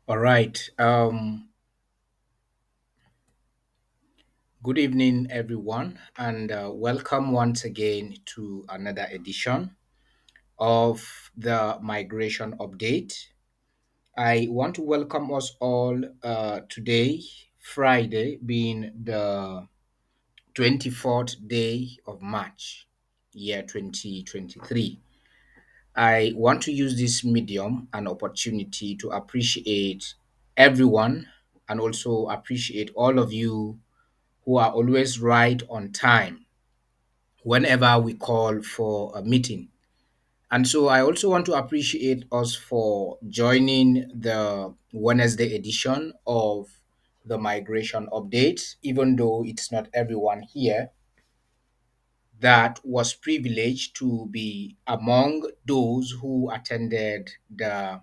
All right. Good evening, everyone, and welcome once again to another edition of the Migration Update. I want to welcome us all today, Friday, being the 24th day of March, year 2023. I want to use this medium and opportunity to appreciate everyone and also appreciate all of you who are always right on time whenever we call for a meeting. And so I also want to appreciate us for joining the Wednesday edition of the migration update, even though it's not everyone here that was privileged to be among those who attended the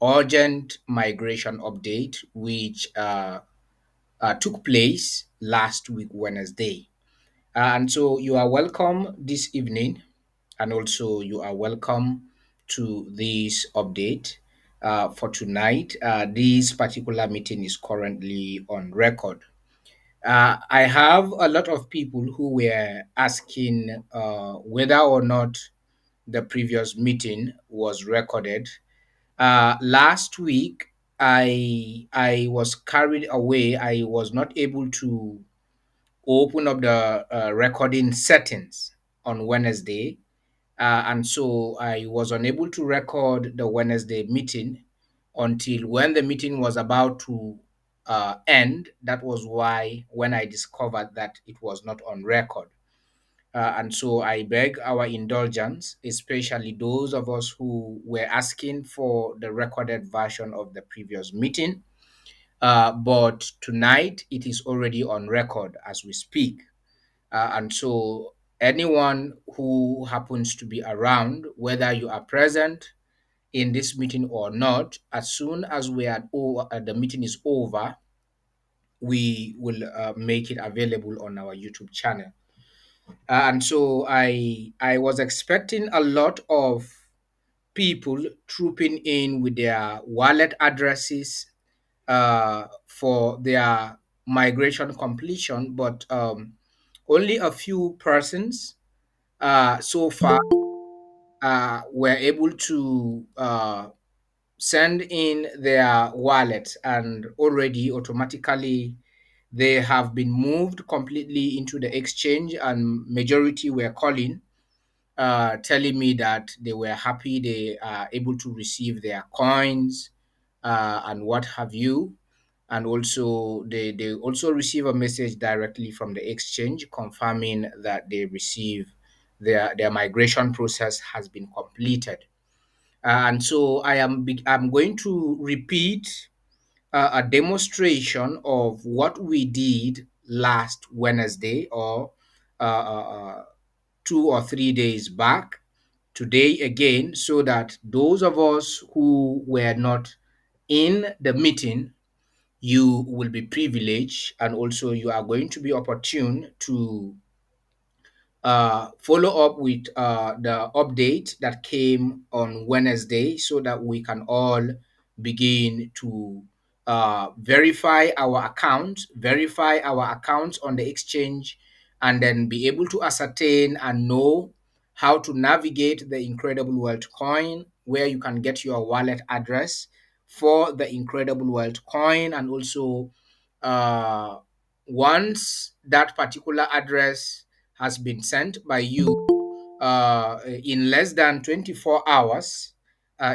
urgent migration update, which took place last week, Wednesday. And so you are welcome this evening, and also you are welcome to this update for tonight. This particular meeting is currently on record. I have a lot of people who were asking whether or not the previous meeting was recorded. Last week, I was carried away. I was not able to open up the recording settings on Wednesday. And so I was unable to record the Wednesday meeting until when the meeting was about to end. That was why when I discovered that it was not on record. And so I beg our indulgence, especially those of us who were asking for the recorded version of the previous meeting. But tonight it is already on record as we speak. And so anyone who happens to be around, whether you are present in this meeting or not, as soon as the meeting is over, we will make it available on our YouTube channel. And so I was expecting a lot of people trooping in with their wallet addresses for their migration completion, but only a few persons so far were able to send in their wallets, and already automatically they have been moved completely into the exchange, and majority were calling telling me that they were happy they are able to receive their coins and what have you. And also they also receive a message directly from the exchange confirming that they receive their migration process has been completed. And so I'm going to repeat a demonstration of what we did last Wednesday, or 2 or 3 days back, today again, so that those of us who were not in the meeting, you will be privileged, and also you are going to be opportune to follow up with the update that came on Wednesday, so that we can all begin to verify our accounts on the exchange, and then be able to ascertain and know how to navigate the Incredible World Coin, where you can get your wallet address for the Incredible World Coin, and also uh, once that particular address has been sent by you in less than 24 hours,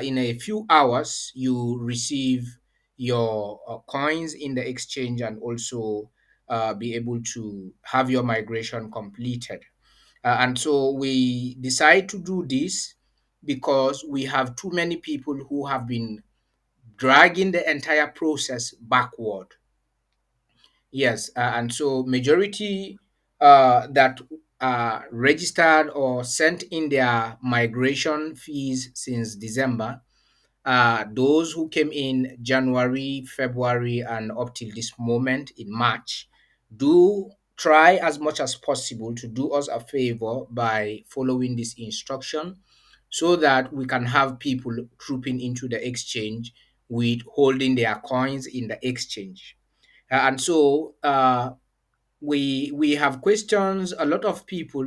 in a few hours, you receive your coins in the exchange, and also be able to have your migration completed. And so we decide to do this because we have too many people who have been dragging the entire process backward. Yes, and so majority that registered or sent in their migration fees since December, those who came in January, February, and up till this moment in March, do try as much as possible to do us a favor by following this instruction, so that we can have people trooping into the exchange with holding their coins in the exchange. And so we have questions. A lot of people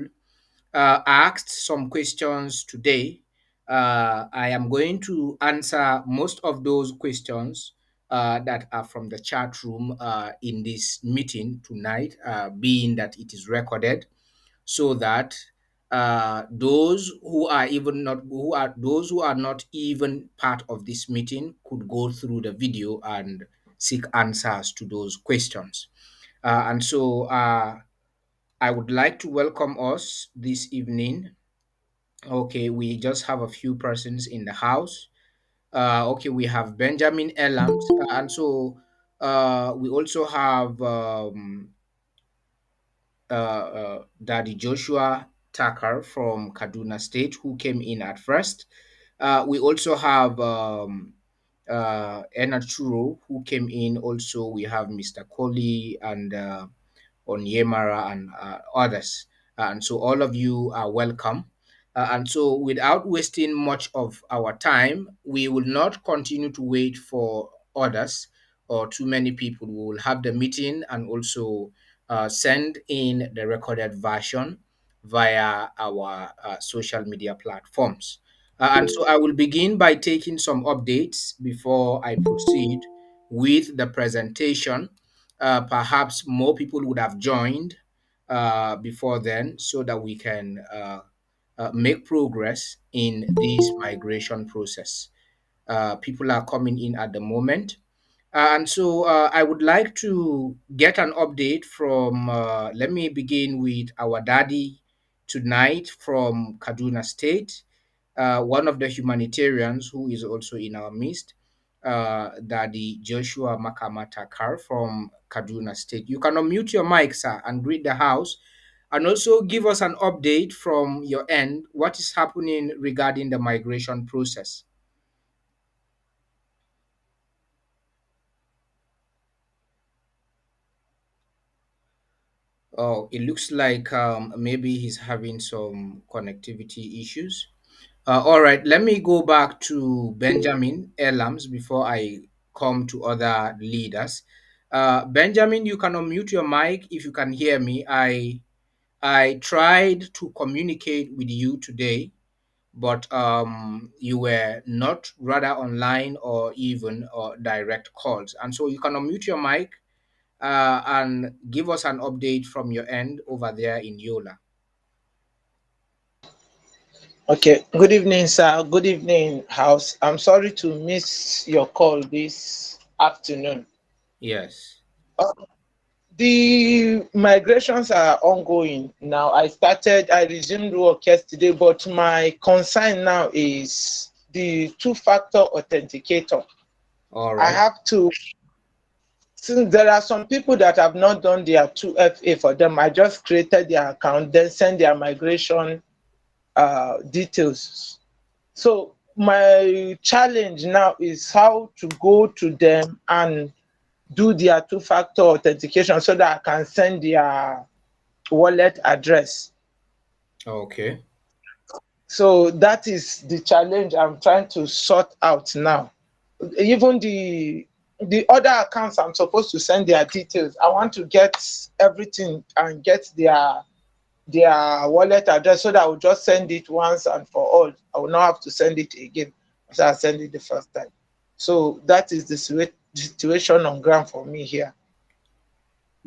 asked some questions today. I am going to answer most of those questions that are from the chat room in this meeting tonight, being that it is recorded, so that those who are even not who are those who are not even part of this meeting could go through the video and seek answers to those questions. And so I would like to welcome us this evening. Okay, we just have a few persons in the house. Okay, we have Benjamin Elams, and so we also have Daddy Joshua Tucker from Kaduna State, who came in at first. We also have Enachuro, who came in. Also, we have Mr. Kohli and Onyemara and others. And so all of you are welcome. And so without wasting much of our time, we will not continue to wait for others or too many people. We will have the meeting and also send in the recorded version via our social media platforms. And so I will begin by taking some updates before I proceed with the presentation. Perhaps more people would have joined before then so that we can make progress in this migration process. People are coming in at the moment. And so I would like to get an update from, let me begin with our daddy tonight from Kaduna State, one of the humanitarians who is also in our midst, Daddy Joshua Makamatakar from Kaduna State. You can unmute your mic, sir, and greet the house and also give us an update from your end. What is happening regarding the migration process? Oh, it looks like maybe he's having some connectivity issues. All right, let me go back to Benjamin Elams before I come to other leaders. Benjamin, you can unmute your mic if you can hear me. I tried to communicate with you today, but you were not rather online or even direct calls. And so you can unmute your mic and give us an update from your end over there in Yola. Okay, good evening, sir. Good evening, house. I'm sorry to miss your call this afternoon. Yes. Uh, the migrations are ongoing now. I resumed work yesterday, but my concern now is the two-factor authenticator. All I right. have to, since there are some people that have not done their 2FA for them, I just created their account, then send their migration details. So my challenge now is how to go to them and do their two-factor authentication so that I can send their wallet address. Okay. So that is the challenge I'm trying to sort out now. Even the other accounts I'm supposed to send their details, I want to get everything and get their wallet address so that I will just send it once and for all. I will not have to send it again as I send it the first time. So that is the situation on ground for me here.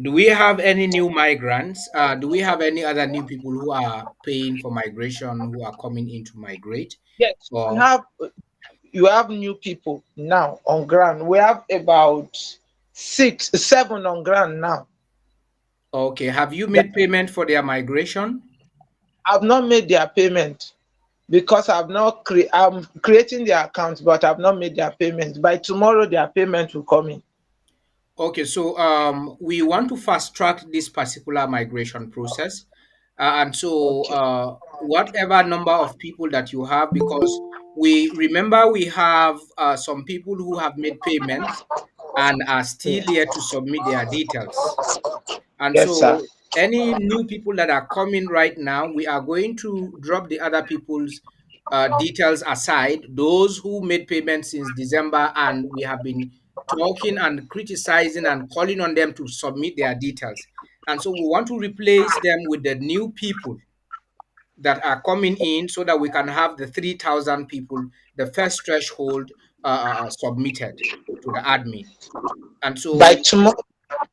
Do we have any new migrants? Do we have any other new people who are paying for migration who are coming in to migrate? Yes, we Or have you have new people now on ground. We have about 7 on ground now. okay, have you That made payment for their migration? I've not made their payment because I'm creating their account, but I've not made their payment. By tomorrow, their payment will come in. Okay, so we want to fast track this particular migration process. And so Okay. whatever number of people that you have, because we remember we have some people who have made payments and are still Yeah. yet to submit their details. And Yes, sir. so any new people that are coming right now, we are going to drop the other people's details aside, those who made payments since December, and we have been talking and criticizing and calling on them to submit their details. And so we want to replace them with the new people that are coming in so that we can have the 3,000 people, the first threshold, submitted to the admin. And By so tomorrow,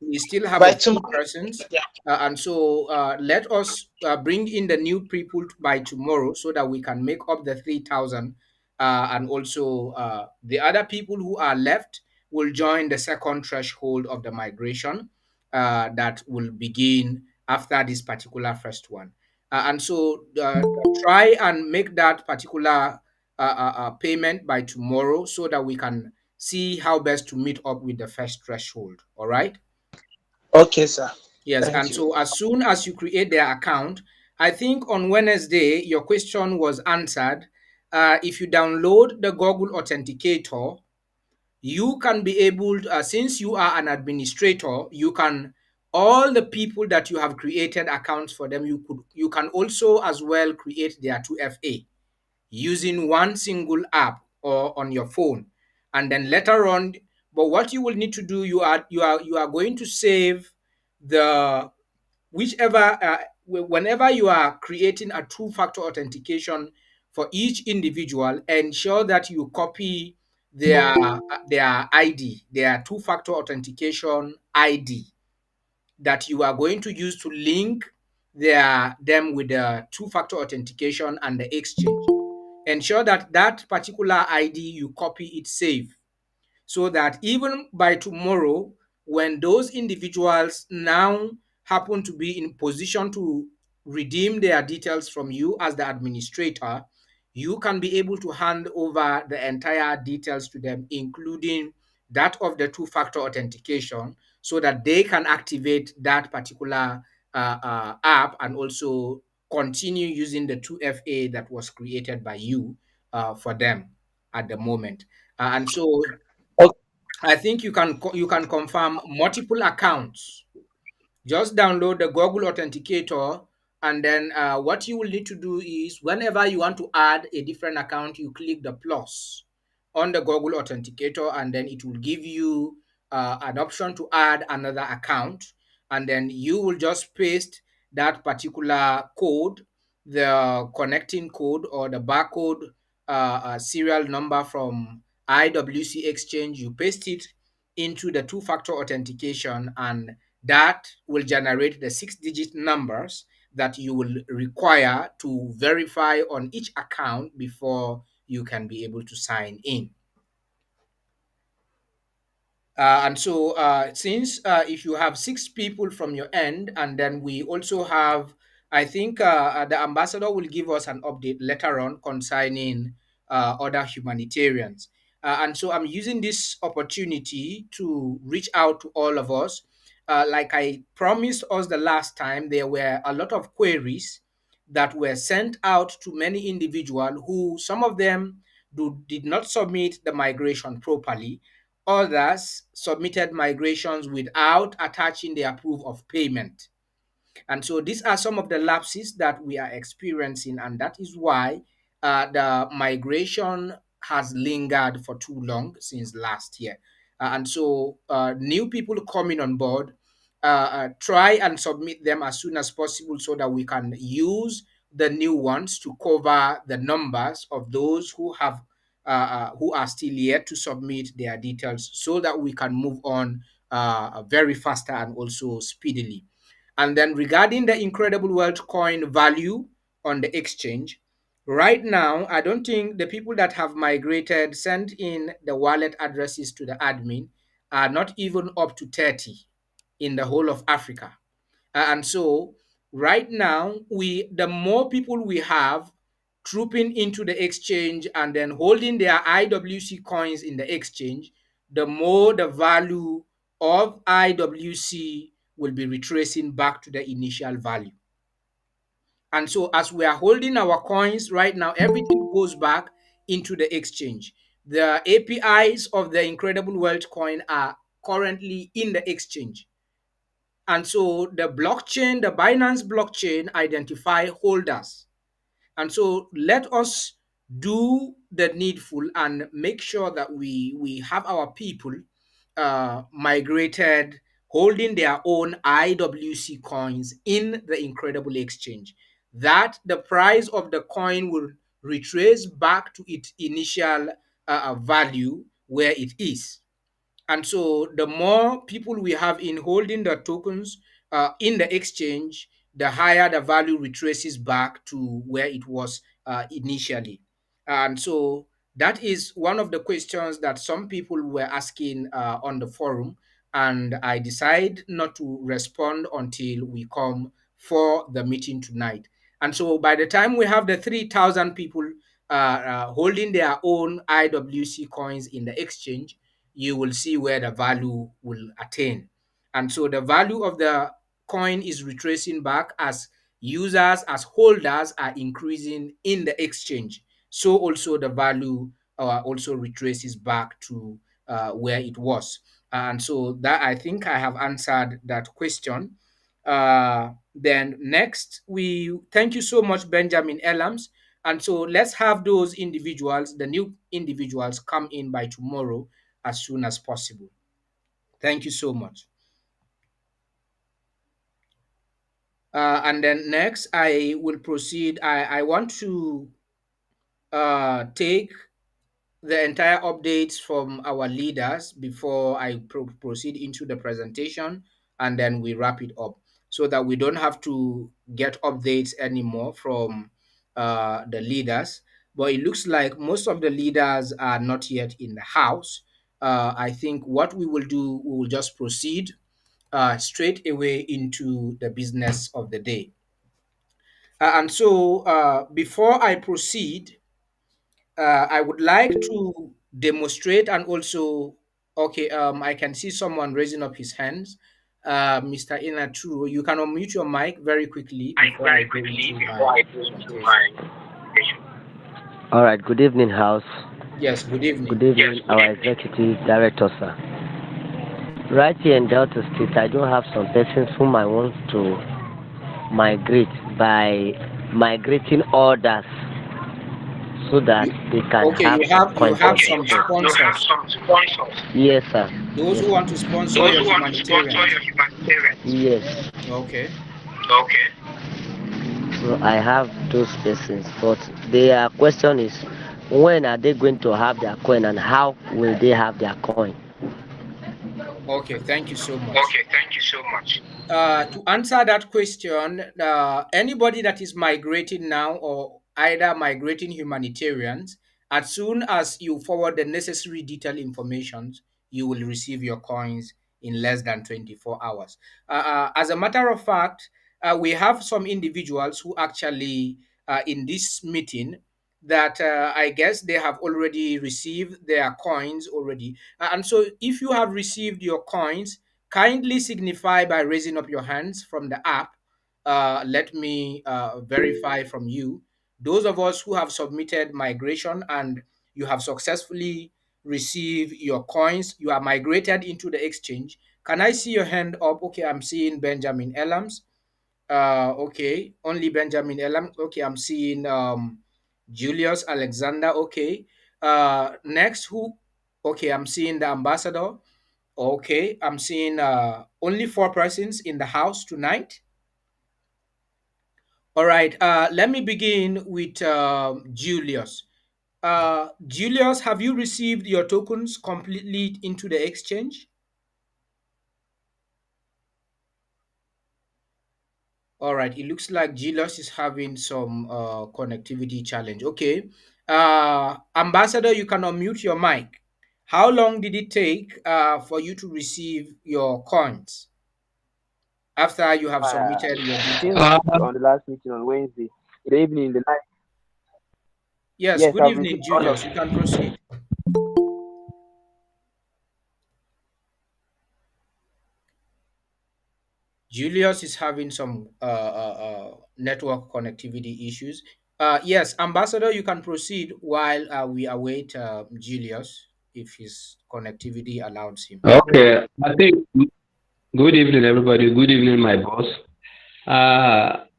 we still have by a few tomorrow. persons. And so let us bring in the new people by tomorrow so that we can make up the 3,000. And also the other people who are left will join the second threshold of the migration that will begin after this particular first one. And so try and make that particular payment by tomorrow so that we can see how best to meet up with the first threshold. All right. Okay, sir. Yes, Thank and you. so as soon as you create their account, I think on Wednesday your question was answered. If you download the Google Authenticator, you can be able to, since you are an administrator, you can all the people that you have created accounts for them. You can also as well create their 2FA using one single app or on your phone, and then later on. But what you will need to do, you are going to save the whichever whenever you are creating a two-factor authentication for each individual, ensure that you copy their ID, their two-factor authentication ID that you are going to use to link them with the two-factor authentication and the exchange. Ensure that that particular ID you copy it safe, so that even by tomorrow, when those individuals now happen to be in position to redeem their details from you as the administrator, you can be able to hand over the entire details to them, including that of the two-factor authentication, so that they can activate that particular app and also continue using the 2FA that was created by you for them at the moment. And so Okay. I think you can confirm multiple accounts. Just download the Google Authenticator, and then what you will need to do is whenever you want to add a different account, you click the plus on the Google Authenticator, and then it will give you an option to add another account, and then you will just paste that particular code, the connecting code or the barcode serial number from IWC Exchange. You paste it into the two-factor authentication, and that will generate the 6-digit numbers that you will require to verify on each account before you can be able to sign in. And so, since if you have 6 people from your end, and then we also have, I think the ambassador will give us an update later on concerning other humanitarians. And so, I'm using this opportunity to reach out to all of us. Like I promised us the last time, there were a lot of queries that were sent out to many individuals who, some of them did not submit the migration properly. Others submitted migrations without attaching their proof of payment. And so these are some of the lapses that we are experiencing, and that is why the migration has lingered for too long since last year. And so new people coming on board, try and submit them as soon as possible so that we can use the new ones to cover the numbers of those who are still yet to submit their details, so that we can move on very faster and also speedily. And then regarding the Incredible Wealth coin value on the exchange, right now, I don't think the people that have migrated, sent in the wallet addresses to the admin, are not even up to 30 in the whole of Africa. And so right now, the more people we have trooping into the exchange and then holding their IWC coins in the exchange, the more the value of IWC will be retracing back to the initial value. And so as we are holding our coins right now, everything goes back into the exchange. The APIs of the Incredible Wealth coin are currently in the exchange. And so the blockchain, the Binance blockchain, identify holders. And so let us do the needful and make sure that we have our people migrated, holding their own IWC coins in the Incredible Exchange, that the price of the coin will retrace back to its initial value where it is. And so the more people we have in holding the tokens in the exchange, the higher the value retraces back to where it was initially. And so that is one of the questions that some people were asking on the forum. And I decide not to respond until we come for the meeting tonight. And so by the time we have the 3,000 people holding their own IWC coins in the exchange, you will see where the value will attain. And so the value of the coin is retracing back as users, as holders are increasing in the exchange. So also the value also retraces back to where it was. And so that, I think I have answered that question. Then next, we thank you so much, Benjamin Elams. And so let's have those individuals, the new individuals, come in by tomorrow as soon as possible. Thank you so much. And then next, I will proceed. I want to take the entire updates from our leaders before I proceed into the presentation, and then we wrap it up so that we don't have to get updates anymore from the leaders. But it looks like most of the leaders are not yet in the house. I think what we will do, we will just proceed straight away into the business of the day. And so before I proceed, I would like to demonstrate and also, okay, I can see someone raising up his hands. Mr. Inatru, you can unmute your mic very quickly before I go into my presentation. All right. Good evening, House. Yes, good evening. Good evening, our executive director, sir. Right here in Delta State, I do have some persons whom I want to migrate by migrating orders so that they can Okay, you have some sponsors. Yes, sir. Those who want to sponsor your humanitarians. Yes. Okay. So I have those persons, but their question is, when are they going to have their coin and how will they have their coin? Okay, thank you so much. To answer that question, anybody that is migrating now or either migrating humanitarians, as soon as you forward the necessary detailed information, you will receive your coins in less than 24 hours. As a matter of fact, we have some individuals who actually, in this meeting, that I guess they have already received their coins already. And so if you have received your coins, kindly signify by raising up your hands from the app. Let me verify from you. Those of us who have submitted migration and you have successfully received your coins, you are migrated into the exchange. Can I see your hand up? Okay, I'm seeing Benjamin Elams. Okay, only Benjamin Elams. Okay, I'm seeing Julius Alexander. Okay. Next, who? Okay, I'm seeing the ambassador. Okay, I'm seeing only 4 persons in the house tonight. All right, let me begin with Julius. Julius, have you received your tokens completely into the exchange? All right, it looks like Julius is having some connectivity challenge. Okay, Ambassador, you can unmute your mic. How long did it take for you to receive your coins after you have submitted your details? On the last meeting on Wednesday, in the evening, in the night. Yes, good evening, Julius. You can proceed. Julius is having some network connectivity issues. Yes, Ambassador, you can proceed while we await Julius if his connectivity allows him. Okay, I think good evening, everybody. Good evening, my boss.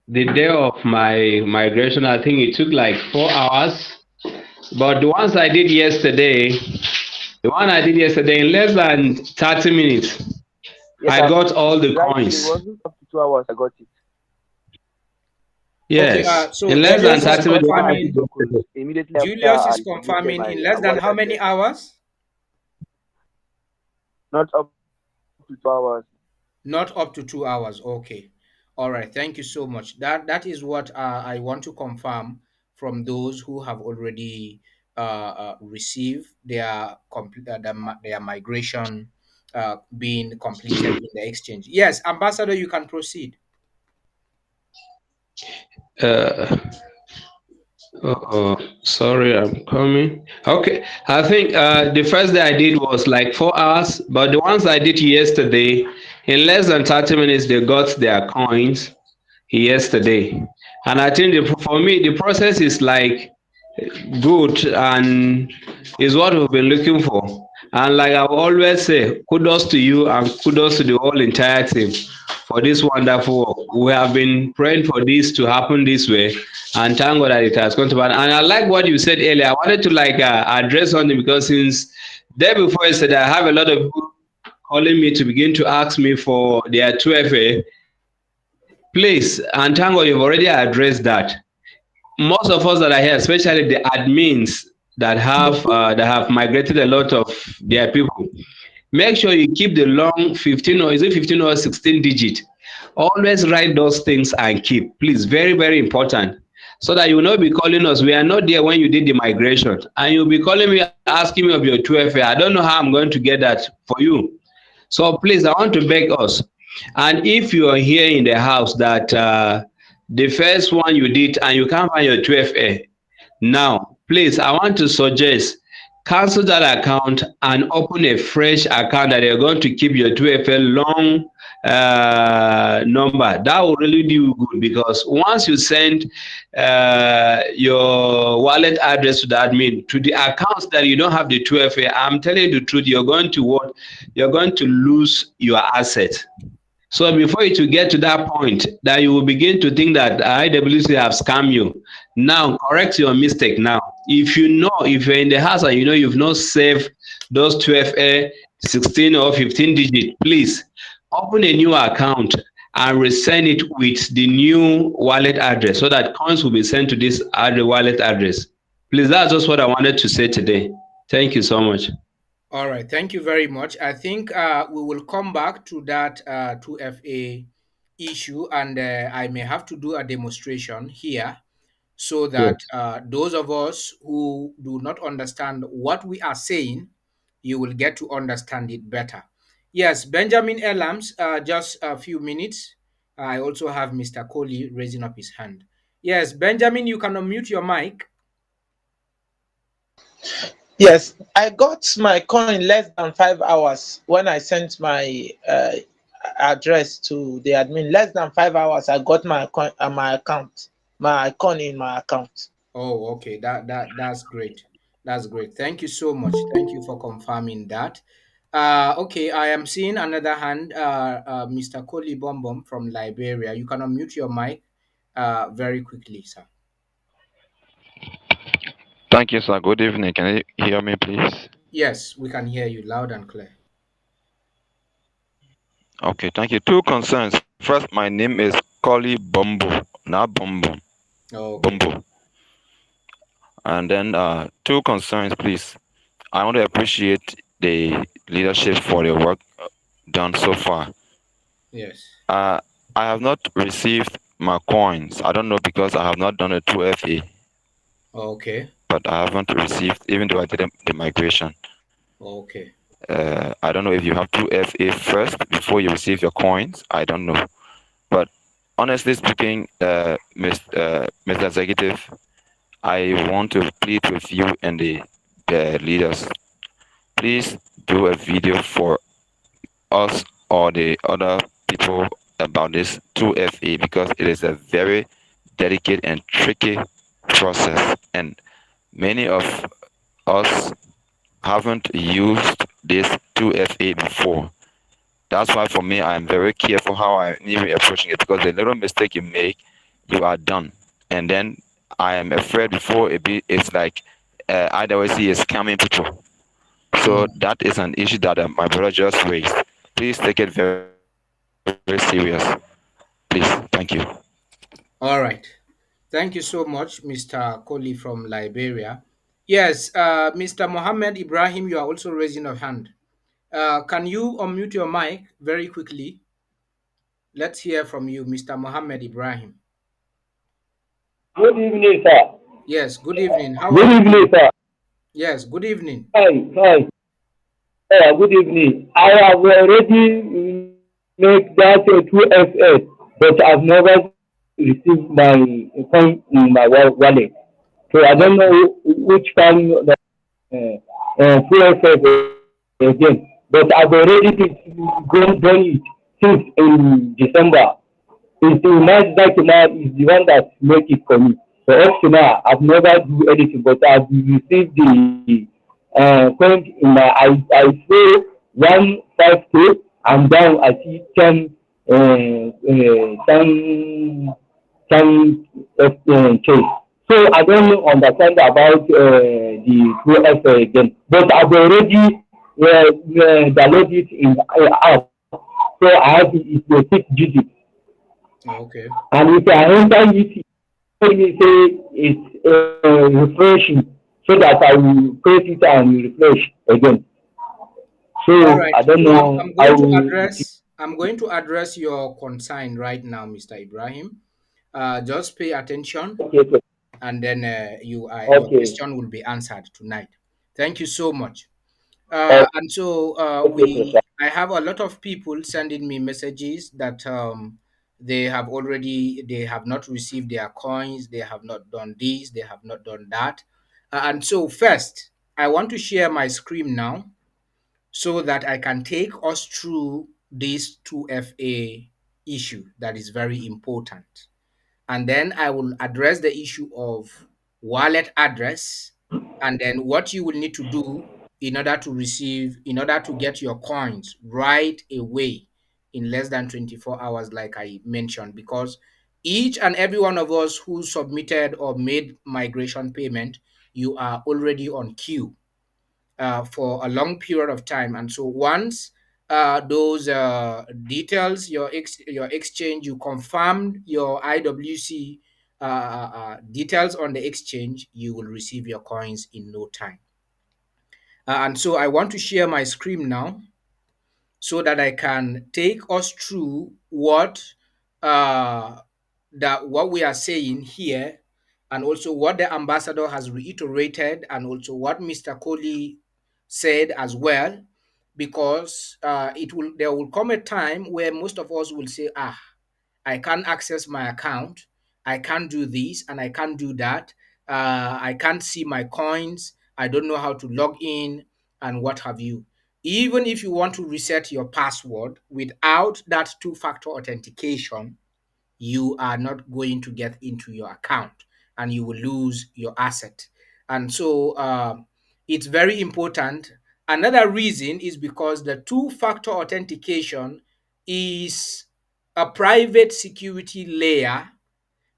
The day of my migration, I think it took like 4 hours but the ones I did yesterday, the one I did yesterday, in less than 30 minutes, Yes, I got all the right. It coins. wasn't up to 2 hours. I got it. Okay, Yes, so in less Then than Julius when is I 30 got minutes, all what I my did confirming. tokens, yesterday. immediately after Julius I is submitted confirming my in less than how wallet many address, hours? not up to 2 hours. Not up to 2 hours. Okay. All right. Thank you so much. That is what I want to confirm from those who have already received their their migration being completed in the exchange. Yes, Ambassador, you can proceed. Uh, oh, sorry, I'm coming. Okay, I think the first day I did was like 4 hours, but the ones I did yesterday, in less than 30 minutes, they got their coins yesterday. And I think for me, the process is like good and is what we've been looking for. And like I always say, kudos to you and kudos to the whole entire team for this wonderful work. We have been praying for this to happen this way, and thank God that it has come to pass. And I like what you said earlier. I wanted to like address something because since day before yesterday, I have a lot of people calling me to begin to ask me for their 2FA. Please, and thank God you've already addressed that. Most of us that are here, especially the admins that have migrated a lot of their people, make sure you keep the long 15 or is it 15 or 16 digit. Always write those things and keep. Please, very, very important. So that you will not be calling us. We are not there when you did the migration. And you'll be calling me, asking me of your 2FA. I don't know how I'm going to get that for you. So please, I want to beg us. And if you are here in the house that the first one you did and you can't find your 12A, now, please, I want to suggest cancel that account and open a fresh account that you're going to keep your 2FA long number. That will really do you good because once you send your wallet address to the admin to the accounts that you don't have the 2FA, I'm telling you the truth, you're going to what? You're going to lose your asset. So before you to get to that point that you will begin to think that IWC have scammed you, now correct your mistake now. If you know, if you're in the house and you know you've not saved those 12A, 16 or 15 digit, please open a new account and resend it with the new wallet address so that coins will be sent to this other wallet address. Please, that's just what I wanted to say today. Thank you so much. All right, thank you very much. I think we will come back to that 2FA issue, and I may have to do a demonstration here so Yes. that those of us who do not understand what we are saying, you will get to understand it better. Yes, Benjamin Elams, just a few minutes. I also have Mr. Coley raising up his hand. Yes, Benjamin, you can unmute your mic. Yes, I got my coin less than 5 hours when I sent my address to the admin. Less than 5 hours, I got my coin, my account, my coin in my account. Oh, okay. That's great. That's great. Thank you so much. Thank you for confirming that. Okay, I am seeing another hand, Mr. Koli Bombom from Liberia. You can unmute your mic very quickly, sir. Thank you, sir. Good evening. Can you hear me, please? Yes, we can hear you loud and clear. Okay, thank you. Two concerns. First, my name is Koli Bombo, not Bombo. Okay. Bombo. And then two concerns, please. I want to appreciate the leadership for the work done so far. Yes. I have not received my coins. I don't know because I have not done a 2FA. Okay. But I haven't received, even though I did the migration. Okay. I don't know if you have 2FA first before you receive your coins. I don't know. But honestly speaking, Mr. Executive, I want to plead with you and the leaders. Please do a video for us or the other people about this 2FA because it is a very delicate and tricky process. And many of us haven't used this 2FA before. That's why for me, I'm very careful how I'm even approaching it because the little mistake you make, you are done. And then I am afraid before it's like IWC is scamming people. So that is an issue that my brother just raised. Please take it very, very serious. Please, thank you. All right. Thank you so much, Mr. Kohli from Liberia. Yes, Mr. Mohammed Ibrahim, you are also raising a hand. Can you unmute your mic very quickly? Let's hear from you, Mr. Mohammed Ibrahim. Good evening, sir. Yes, good evening. How Good are you? evening, sir. Yes, good evening. Hi. Good evening. I have already made that 2FS, but I've never received my coin in my wallet. So I don't know which kind of 2FS again. But I've already done it since in December. It's the nice guy now is the one that make it for me. So up to now, I've never do anything, but I've received the point in my I say 152 and down I see 10 K. So I don't understand about the 2F again, but I've already downloaded it in app. So I have it's the 6 digits. Okay. And if I enter it, me say it's refreshing, so that I will press it and refresh again. So All right. I don't So know. I'm going to address your concern right now, Mr. Ibrahim. Just pay attention, Okay. and then your Okay. question will be answered tonight. Thank you so much. Okay. And so Okay. I have a lot of people sending me messages that they have not received their coins, they have not done this, they have not done that. And so first, I want to share my screen now so that I can take us through this 2FA issue that is very important. And then I will address the issue of wallet address and then what you will need to do in order to get your coins right away in less than 24 hours, like I mentioned, because each and every one of us who submitted or made migration payment, you are already on queue for a long period of time. And so once those details, your exchange, you confirmed your IWC details on the exchange, you will receive your coins in no time. And so I want to share my screen now so that I can take us through what what we are saying here, and also what the ambassador has reiterated, and also what Mr. Kohli said as well, because there will come a time where most of us will say, I can't access my account, I can't do this and I can't do that, I can't see my coins, I don't know how to log in and what have you. Even if you want to reset your password without that two-factor authentication, you are not going to get into your account and you will lose your asset. And so it's very important. Another reason is because the two-factor authentication is a private security layer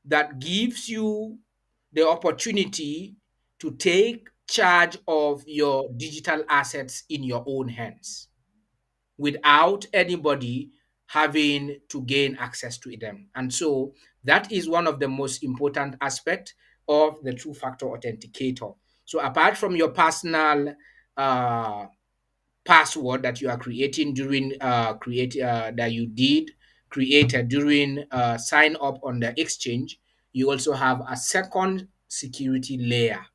that gives you the opportunity to take charge of your digital assets in your own hands without anybody having to gain access to them. And so that is one of the most important aspects of the two-factor authenticator. So apart from your personal password that you are creating during that you did created during sign up on the exchange, you also have a second security layer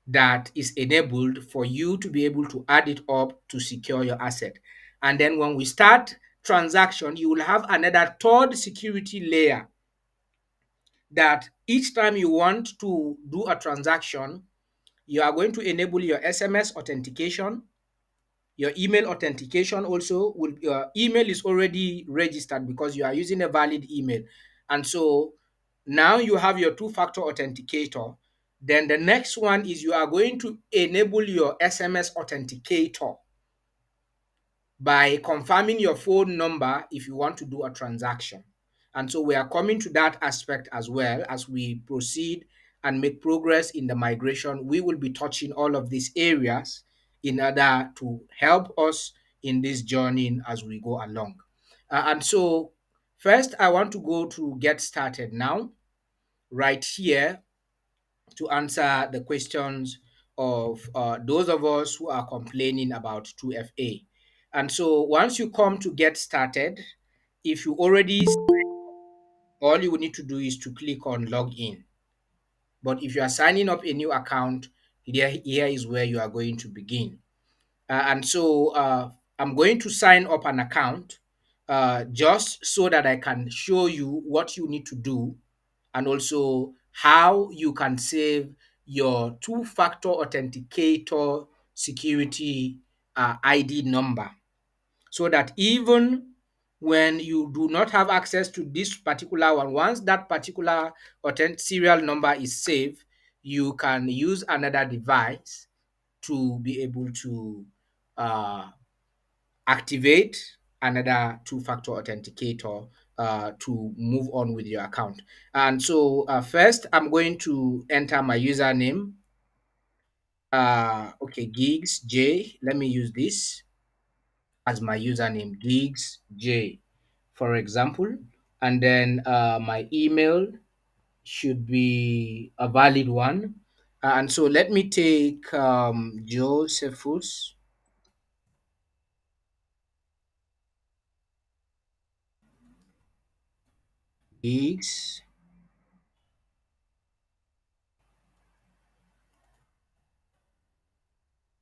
that is enabled for you to be able to add it up to secure your asset. And then when we start transaction, you will have another third security layer that each time you want to do a transaction, you are going to enable your SMS authentication, your email authentication also. Your email is already registered because you are using a valid email. And so now you have your two-factor authenticator. Then the next one is you are going to enable your SMS authenticator by confirming your phone number if you want to do a transaction. And so we are coming to that aspect as well as we proceed and make progress in the migration, we will be touching all of these areas in order to help us in this journey as we go along. And so, first, I want to go to get started now, right here, to answer the questions of those of us who are complaining about 2FA. And so, once you come to get started, if you already, all you will need to do is to click on login. But if you are signing up a new account, here is where you are going to begin. And so I'm going to sign up an account just so that I can show you what you need to do and also how you can save your two-factor authenticator security ID number, so that even when you do not have access to this particular one, once that particular serial number is saved, you can use another device to be able to uh, activate another two-factor authenticator to move on with your account. And so first, I'm going to enter my username. Okay, Gigs J. Let me use this as my username, Gigs J, for example. And then my email should be a valid one. And so let me take Josephus Gigs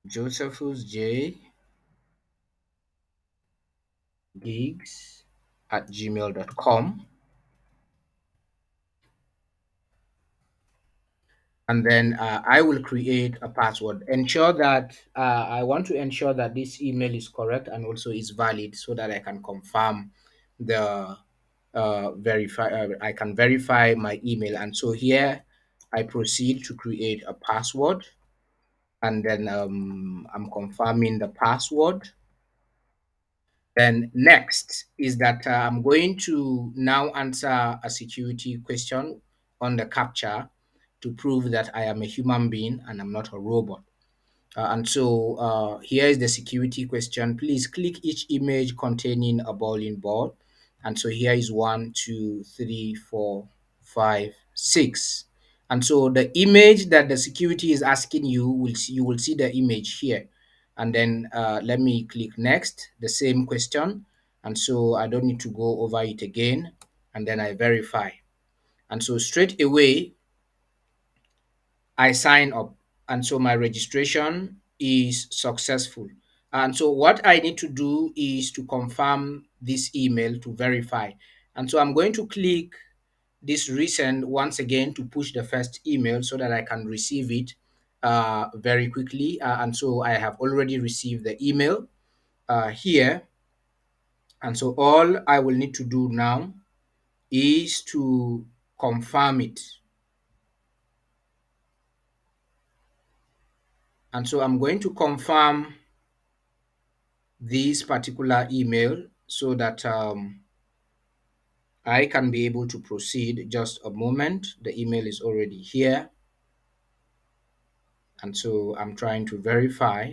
Josephus J Gigs at gmail.com. And then I will create a password. Ensure that I want to ensure that this email is correct and also is valid, so that I can confirm the I can verify my email. And so here I proceed to create a password, and then I'm confirming the password. Then next is that I'm going to now answer a security question on the captcha to prove that I am a human being and I'm not a robot. And so here is the security question. Please click each image containing a bowling ball. And so here is 1, 2, 3, 4, 5, 6. And so the image that the security is asking you will see the image here. And then let me click next, the same question. And so I don't need to go over it again. And then I verify. And so straight away, I sign up. And so my registration is successful. And so what I need to do is to confirm this email to verify. And so I'm going to click this resend once again to push the first email so that I can receive it very quickly. And so I have already received the email here. And so all I will need to do now is to confirm it. And so I'm going to confirm this particular email so that I can be able to proceed. Just a moment. The email is already here. And so I'm trying to verify.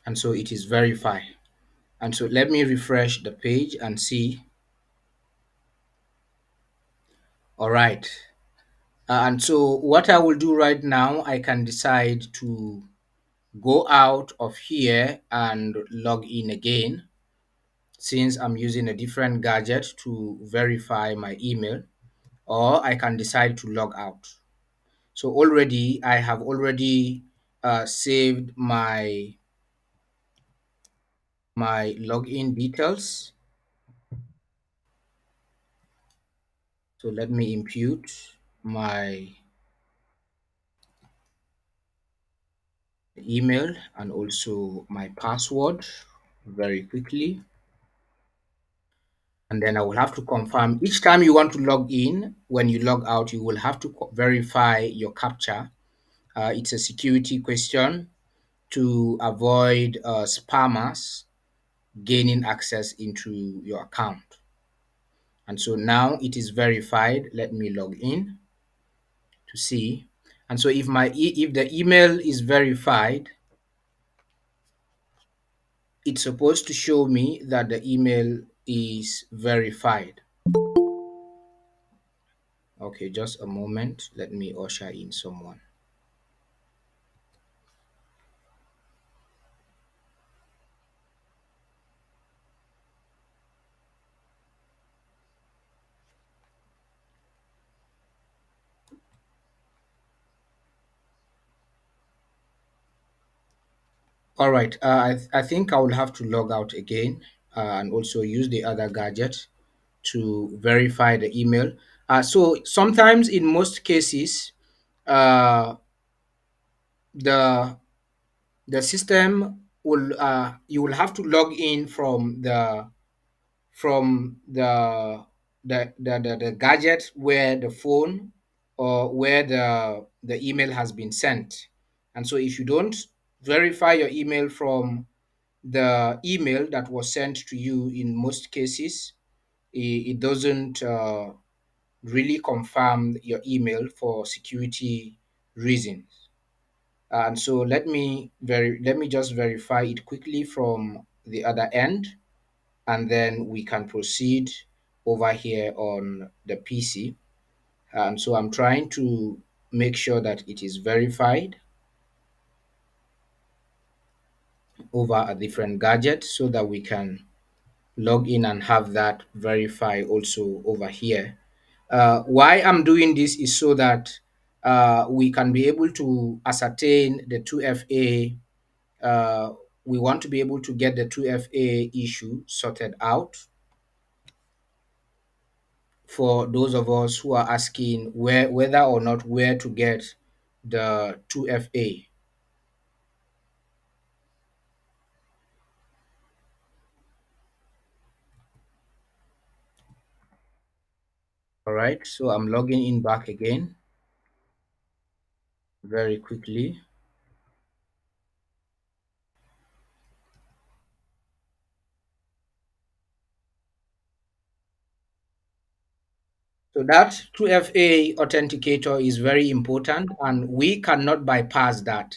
And so it is verified. And so let me refresh the page and see. All right. And so what I will do right now, I can decide to go out of here and log in again, since I'm using a different gadget to verify my email, or I can decide to log out. So already I have already saved my login details. So let me impute my email and also my password very quickly. And then I will have to confirm each time you want to log in. When you log out, you will have to verify your captcha. It's a security question to avoid spammers gaining access into your account. And so now it is verified. Let me log in to see. And so if if the email is verified, it's supposed to show me that the email is verified. Okay, just a moment. Let me usher in someone. All right, I think I will have to log out again and also use the other gadget to verify the email. So sometimes in most cases, uh, the the system will you will have to log in from the gadget where the phone or where the email has been sent. And so if you don't verify your email from the email that was sent to you, in most cases it doesn't really confirm your email for security reasons. And so let me just verify it quickly from the other end, and then we can proceed over here on the PC. And so I'm trying to make sure that it is verified over a different gadget so that we can log in and have that verify also over here. Why I'm doing this is so that we can be able to ascertain the 2FA. We want to be able to get the 2FA issue sorted out for those of us who are asking whether or not where to get the 2FA. All right, so I'm logging in back again very quickly. So that 2FA authenticator is very important and we cannot bypass that.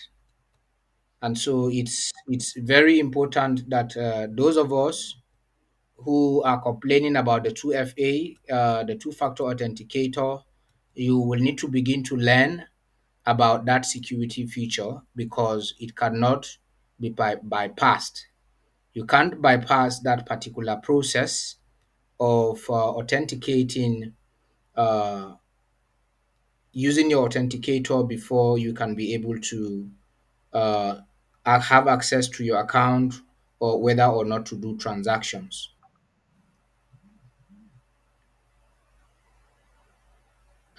And so it's very important that those of us who are complaining about the 2FA, the two-factor authenticator, you will need to begin to learn about that security feature because it cannot be bypassed. You can't bypass that particular process of authenticating uh, using your authenticator before you can be able to uh, have access to your account or whether or not to do transactions.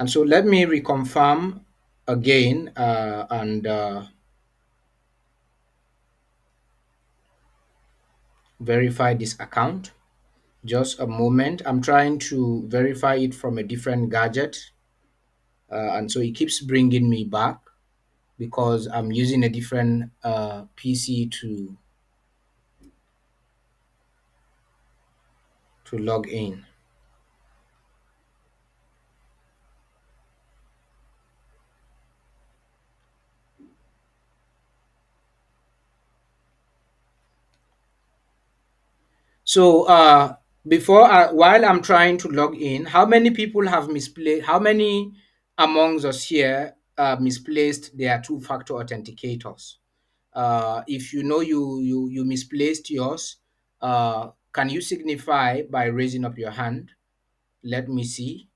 And so let me reconfirm again and verify this account. Just a moment. I'm trying to verify it from a different gadget. And so it keeps bringing me back because I'm using a different PC to log in. So while I'm trying to log in, how many people have misplaced? How many amongst us here misplaced their two-factor authenticators? If you know you misplaced yours, can you signify by raising up your hand? Let me see.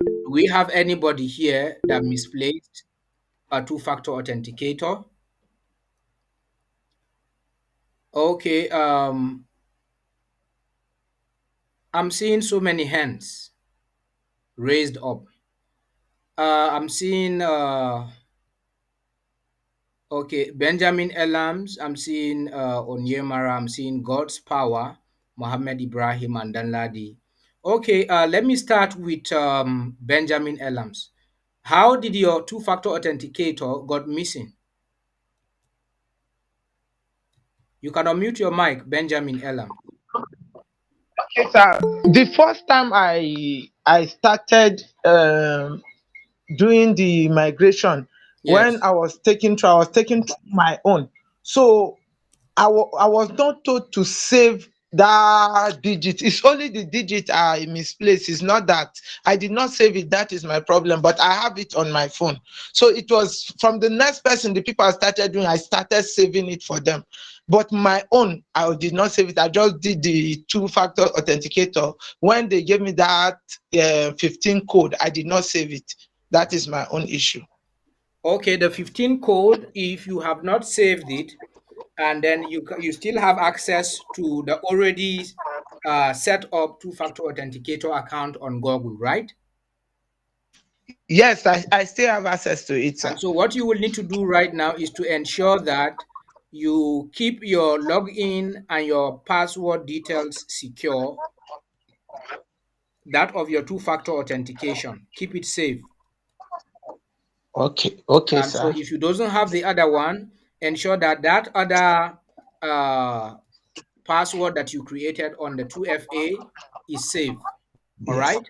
Do we have anybody here that misplaced a two-factor authenticator? Okay. I'm seeing so many hands raised up. I'm seeing okay, Benjamin Elams. I'm seeing Onyemara. I'm seeing God's Power, Mohammed Ibrahim, and Danladi. Okay, let me start with Benjamin Elams. How did your two-factor authenticator got missing? You can unmute your mic, Benjamin Elam. Okay, sir. The first time I started doing the migration, when Yes. I was taking my own. So I was not told to save that digit. It's only the digit I misplaced. It's not that I did not save it. That is my problem. But I have it on my phone. So it was from the next person, the people I started doing, I started saving it for them. But my own, I did not save it. I just did the two-factor authenticator. When they gave me that 15 code, I did not save it. That is my own issue. Okay, the 15 code, if you have not saved it, and then you still have access to the already set up two-factor authenticator account on Google, right? Yes, I still have access to it, sir. And so what you will need to do right now is to ensure that you keep your login and your password details secure, that of your two-factor authentication. Keep it safe. Okay, okay, And so sir. if you doesn't have the other one, ensure that that other uh, password that you created on the 2FA is safe. All Yes. right?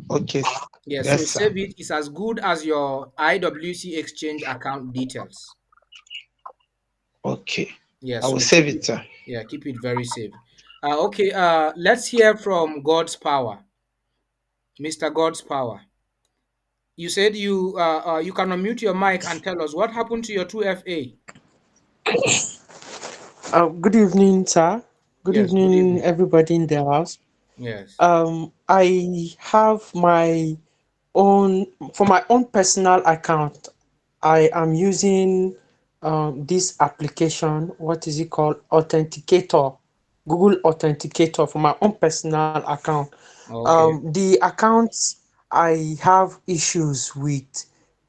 Okay. Yes, so Yes, sir. save it is as good as your IWC Exchange account details. Okay. Yeah, I will so save keep it, it, sir. yeah, keep it very safe. Okay, let's hear from God's power, Mr. God's power. You said you can unmute your mic and tell us what happened to your 2FA. Good evening, sir. Good Yes, good evening, evening. everybody in the house. Yes. I have my own, for my own personal account, I am using this application. What is it called? Authenticator. Google Authenticator for my own personal account. Okay. The accounts I have issues with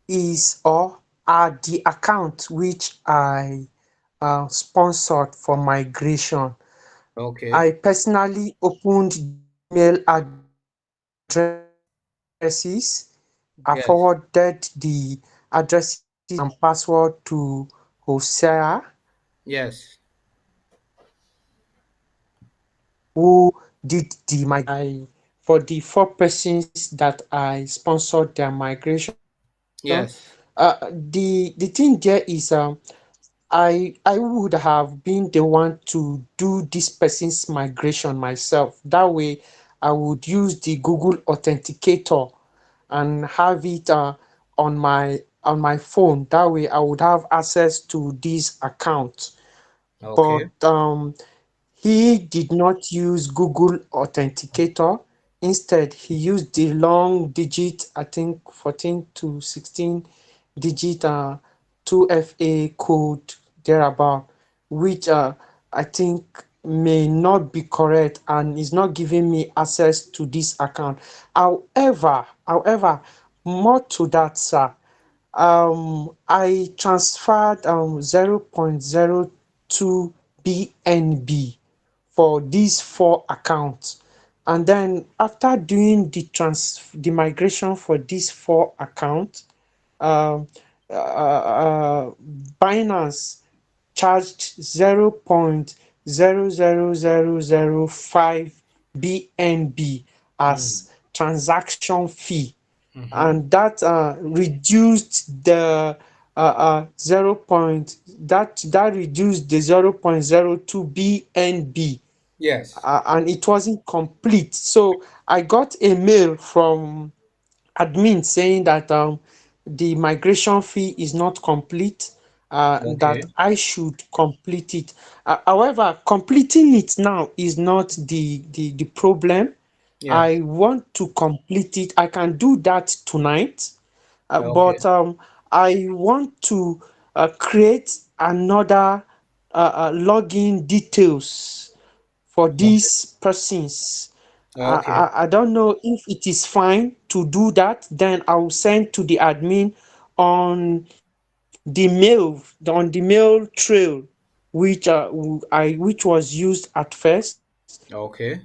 is or are the accounts which I sponsored for migration. Okay. I personally opened the email addresses. I Yes. forwarded the addresses and password to Hosea, Yes. who did the for the four persons that I sponsored their migration. Yes. The thing there is I would have been the one to do this person's migration myself. That way, I would use the Google Authenticator and have it on my phone. That way, I would have access to this account. Okay. But he did not use Google Authenticator. Instead, he used the long digit, I think 14 to 16 digit 2FA code thereabout, which I think may not be correct and is not giving me access to this account. However, more to that, sir, I transferred 0.02 BNB for these four accounts. And then after doing the migration for these four accounts, um, Binance charged 0.00005 BNB Mm. as transaction fee, Mm-hmm. and that reduced the 0. That reduced the 0.02 BNB, Yes. and it wasn't complete. So I got a mail from admin saying that the migration fee is not complete, that Okay. I should complete it. However, completing it now is not the problem. Yes. I want to complete it. I can do that tonight, Okay. but I want to create another login details for Okay. these persons. Okay. I don't know if it is fine to do that. Then I'll send to the admin on the mail trail, which which was used at first, Okay.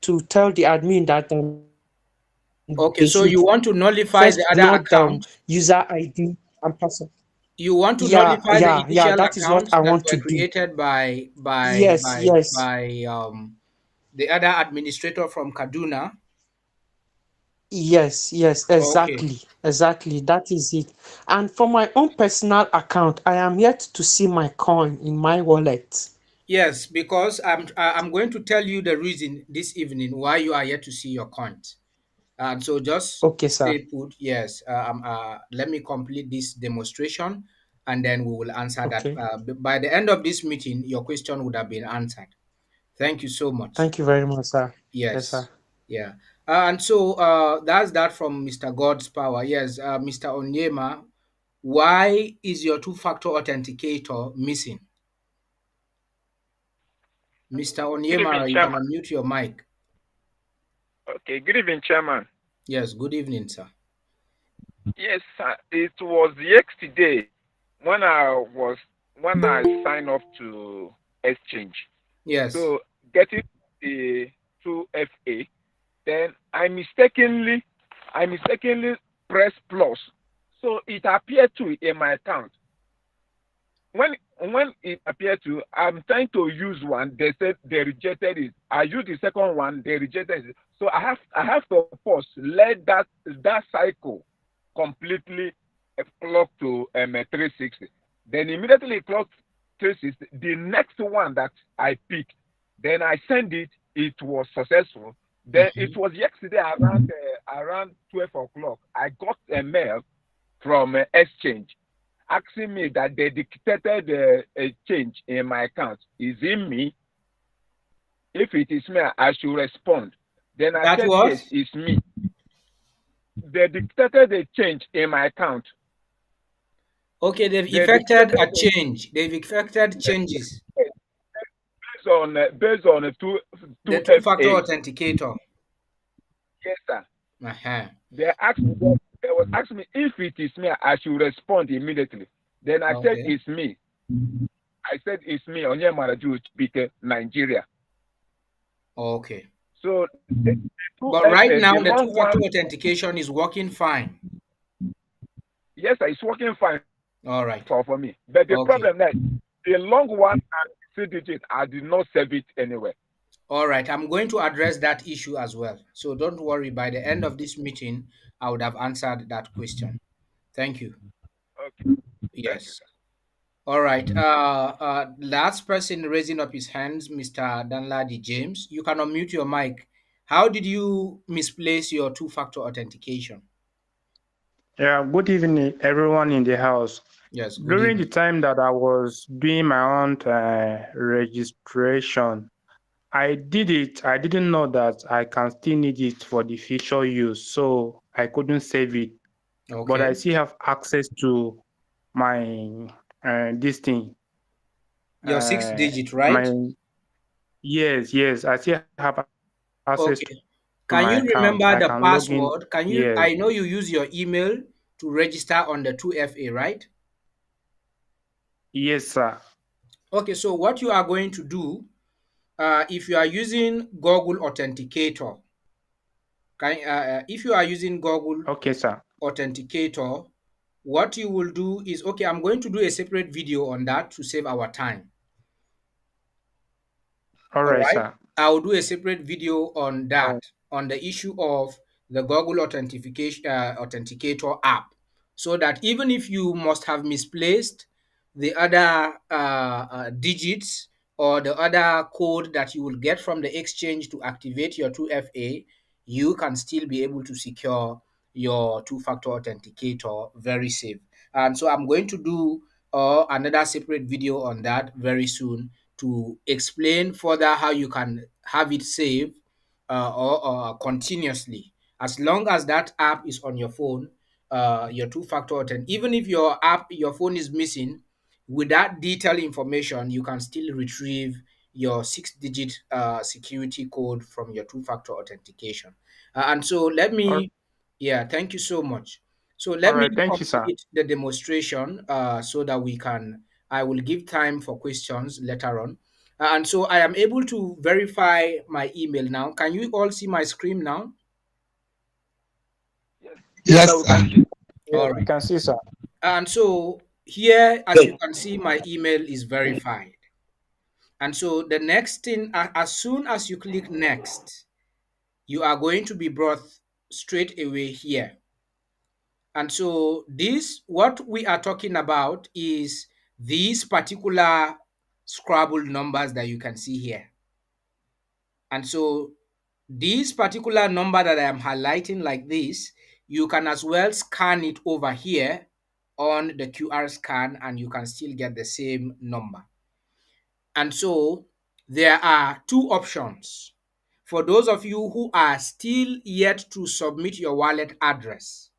to tell the admin that they should Okay. first So you want to download nullify the other account? user ID and password. You want to Yeah, nullify the yeah, yeah. initial That is what accounts I that want were to do. created by Yes, yes. the other administrator from Kaduna. Yes, Okay. exactly. That is it. And for my own personal account, I am yet to see my coin in my wallet. Yes, because I'm going to tell you the reason this evening why you are yet to see your coins. And so just Okay, sir. stay put. Yes. Let me complete this demonstration, and then we will answer that. Okay. By the end of this meeting, your question would have been answered. Thank you so much. Thank you very much, sir. Yes, Yes. sir. Yeah. And so that's that from Mr. God's Power. Yes, Mr. Onyema, why is your two-factor authenticator missing? Mr. Good evening, Onyema, you can Chairman. unmute your mic. Okay, good evening, Chairman. Yes, good evening, sir. Yes, sir. It was yesterday when I signed up to exchange. Yes. So getting the 2FA, then I mistakenly pressed plus. So it appeared to in my account. When it appeared to, I'm trying to use one. They said they rejected it. I used the second one. They rejected it. So I have to pause. Let that cycle completely clock to 360. Then immediately clock 360. The next one that I picked, then I send it. It was successful. Then it was yesterday around 12 o'clock. I got a mail from exchange asking me that they dictated a change in my account. Is it me? If it is me, I should respond. Then I said, yes, it's me. They dictated a change in my account. Okay, they've effected a change. They've effected changes. Based on the two-factor authenticator. Yes, sir. Uh-huh. They was asking me if it is me, I should respond immediately. Then I said it's me. I said it's me, Onyema Bike, Nigeria. Okay. So, but right now the two-factor authentication is working fine. Yes, sir, it's working fine. All right. For me, but the problem is the long one and 3 digits, I did not save it anywhere. All right, I'm going to address that issue as well. So don't worry. By the end of this meeting, I would have answered that question. Thank you. Okay. Yes. All right. Last person raising up his hands, Mr. Danladi James. You can unmute your mic. How did you misplace your two-factor authentication? Yeah, good evening, everyone in the house. Yes, good During evening. the time that I was doing my own registration, I did it. I didn't know that I can still need it for the future use, so I couldn't save it. Okay. But I still have access to my this thing. Your 6-digit, right? Yes, I still have access to Can my you remember account. the password? Can you? Yes. I know you use your email to register on the 2FA, right? Yes, sir. Okay, so what you are going to do, if you are using Google Authenticator, if you are using Google Authenticator, what you will do is, okay, I'm going to do a separate video on that to save our time. All right, sir. I will do a separate video on that, on the issue of the Google Authenticator app, so that even if you must have misplaced the other digits or the other code that you will get from the exchange to activate your 2FA, you can still be able to secure your two-factor authenticator very safe. And so I'm going to do another separate video on that very soon to explain further how you can have it saved or continuously. As long as that app is on your phone, your two-factor authentication, even if your phone is missing, with that detailed information, you can still retrieve your 6-digit security code from your two-factor authentication. And so let me, thank you so much. So let me complete the demonstration so that I will give time for questions later on. And so I am able to verify my email now. Can you all see my screen now? Yes, All right. We can see, sir. And so here, as you can see, my email is verified. And so the next thing, as soon as you click next, you are going to be brought straight away here. And so this, what we are talking about is these particular Scrabble numbers that you can see here. And so this particular number that I am highlighting like this, you can as well scan it over here on the QR scan and you can still get the same number. And so there are two options. For those of you who are still yet to submit your wallet address,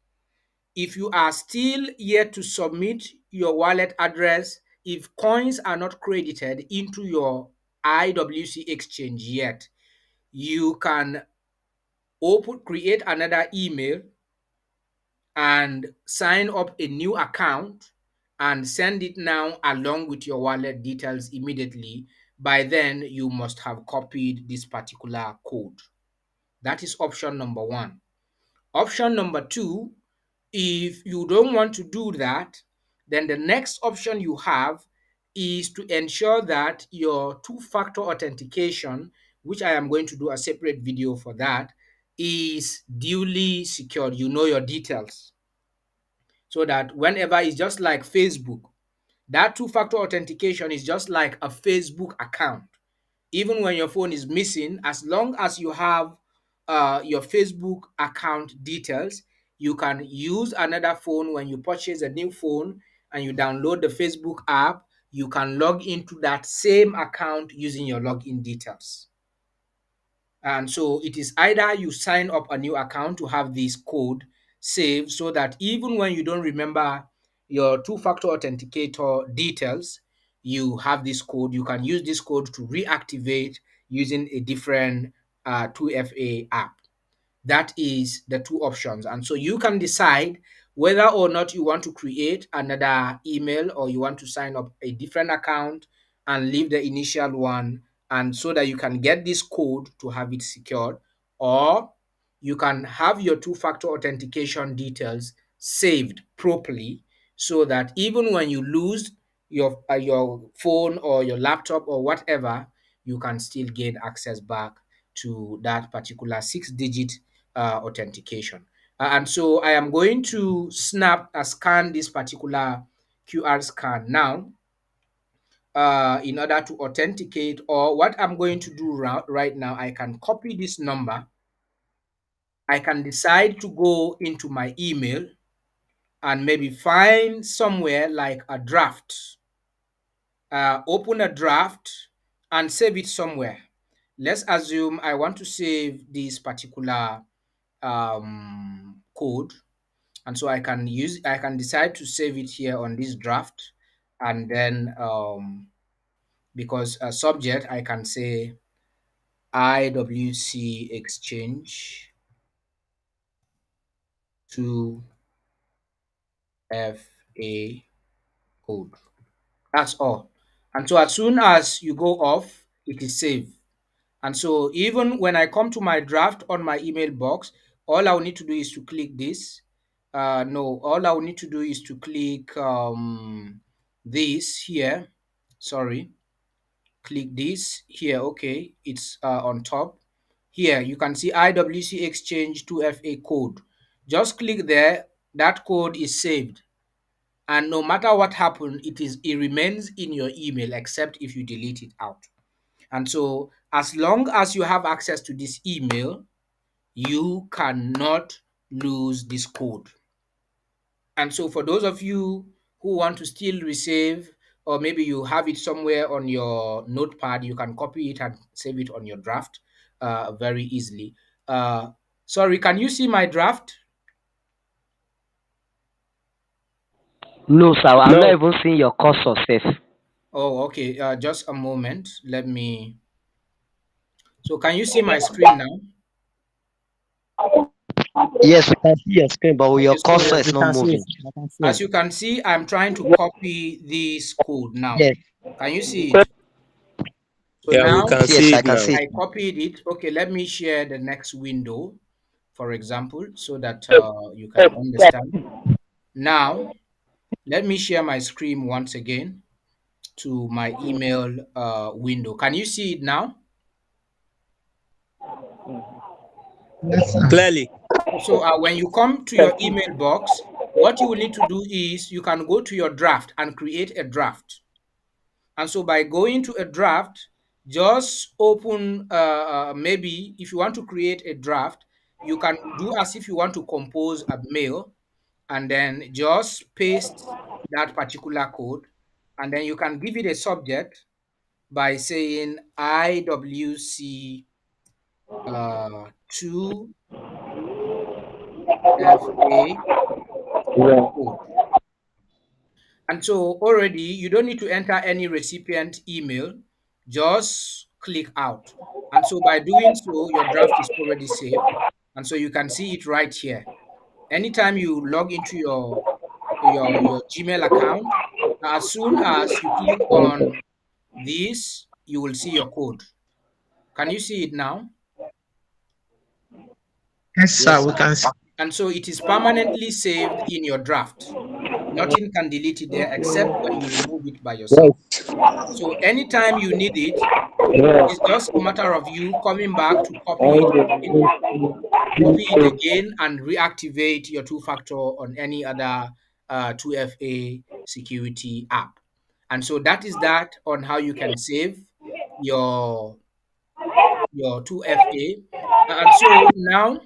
if you are still yet to submit your wallet address, if coins are not credited into your IWC exchange yet, you can create another email and sign up a new account and send it now along with your wallet details immediately. By then, you must have copied this particular code. That is option number one. Option number two, if you don't want to do that, then the next option you have is to ensure that your two-factor authentication, which I am going to do a separate video for that, is duly secured. You know your details. So that whenever, it's just like Facebook, that two-factor authentication is just like a Facebook account. Even when your phone is missing, as long as you have your Facebook account details, you can use another phone. When you purchase a new phone and you download the Facebook app, you can log into that same account using your login details. And so it is either you sign up a new account to have this code saved so that even when you don't remember your two-factor authenticator details, you have this code. You can use this code to reactivate using a different 2FA app. That is the two options. And so you can decide whether or not you want to create another email or you want to sign up a different account and leave the initial one, and so that you can get this code to have it secured, or you can have your two-factor authentication details saved properly so that even when you lose your phone or your laptop or whatever, you can still gain access back to that particular 6-digit authentication. And so I am going to scan this particular QR scan now in order to authenticate. Or what I'm going to do right now, I can copy this number. I can decide to go into my email and maybe find somewhere like a draft, open a draft and save it somewhere. Let's assume I want to save this particular code, and so I can decide to save it here on this draft, and then because a subject, I can say IWC exchange 2FA code. That's all. And so as soon as you go off, it is saved. And so even when I come to my draft on my email box, all I will need to do is to click this. All I will need to do is to click this here. Sorry. Click this here. Okay, it's on top. Here you can see IWC exchange 2FA code. Just click there. That code is saved. And no matter what happens, it remains in your email except if you delete it out. And so as long as you have access to this email, you cannot lose this code. And so for those of you who want to still receive, or maybe you have it somewhere on your notepad, you can copy it and save it on your draft very easily. Sorry, can you see my draft? No, sir. I'm not even seeing your course success. Oh, okay. Just a moment. Let me. So can you see my screen now? Yes, we can see your screen, but your cursor is not moving. As you can see, I'm trying to copy this code now. Yes. Can you see it? So Yeah, now, we can see it now. I copied it. Okay, let me share the next window, for example, so that you can understand. Now, let me share my screen once again to my email window. Can you see it now? Yes, sir. Clearly. So when you come to your email box, what you will need to do is you can go to your draft and create a draft. And so by going to a draft, just open, maybe if you want to create a draft, you can do as if you want to compose a mail, and then just paste that particular code. And then you can give it a subject by saying IWC 2FA code. And so already you don't need to enter any recipient email, just click out. And so by doing so, your draft is already saved. And so you can see it right here. Anytime you log into your Gmail account, as soon as you click on this, you will see your code. Can you see it now? Yes, sir, we can see. And so it is permanently saved in your draft. Nothing can delete it there except when you remove it by yourself. So anytime you need it, it's just a matter of you coming back to copy it again and reactivate your two-factor on any other 2FA security app. And so that is that on how you can save your 2FA. And so now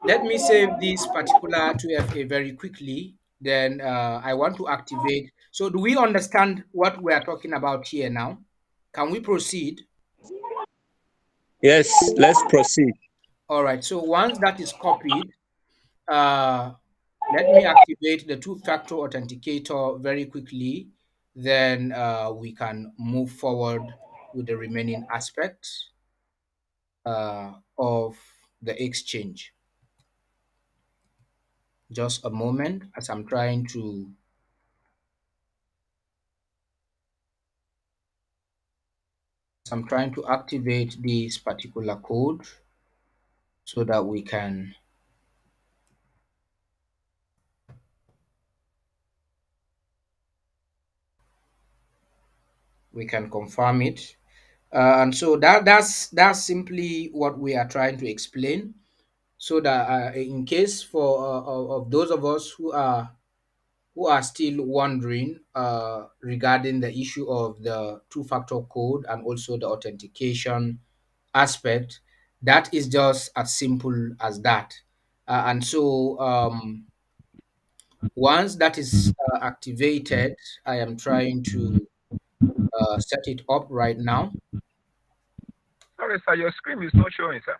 let me save this particular 2FA very quickly. Then I want to activate. So do we understand what we are talking about here now? Can we proceed? Yes, let's proceed. All right. So once that is copied, let me activate the two-factor authenticator very quickly. Then we can move forward with the remaining aspects of the exchange. Just a moment as I'm trying to activate this particular code so that we can confirm it. And so that's simply what we are trying to explain, so that in case for of those of us who are still wondering regarding the issue of the two-factor code and also the authentication aspect, that is just as simple as that. And so once that is activated, I am trying to set it up right now. Sorry, sir, your screen is not showing, sir.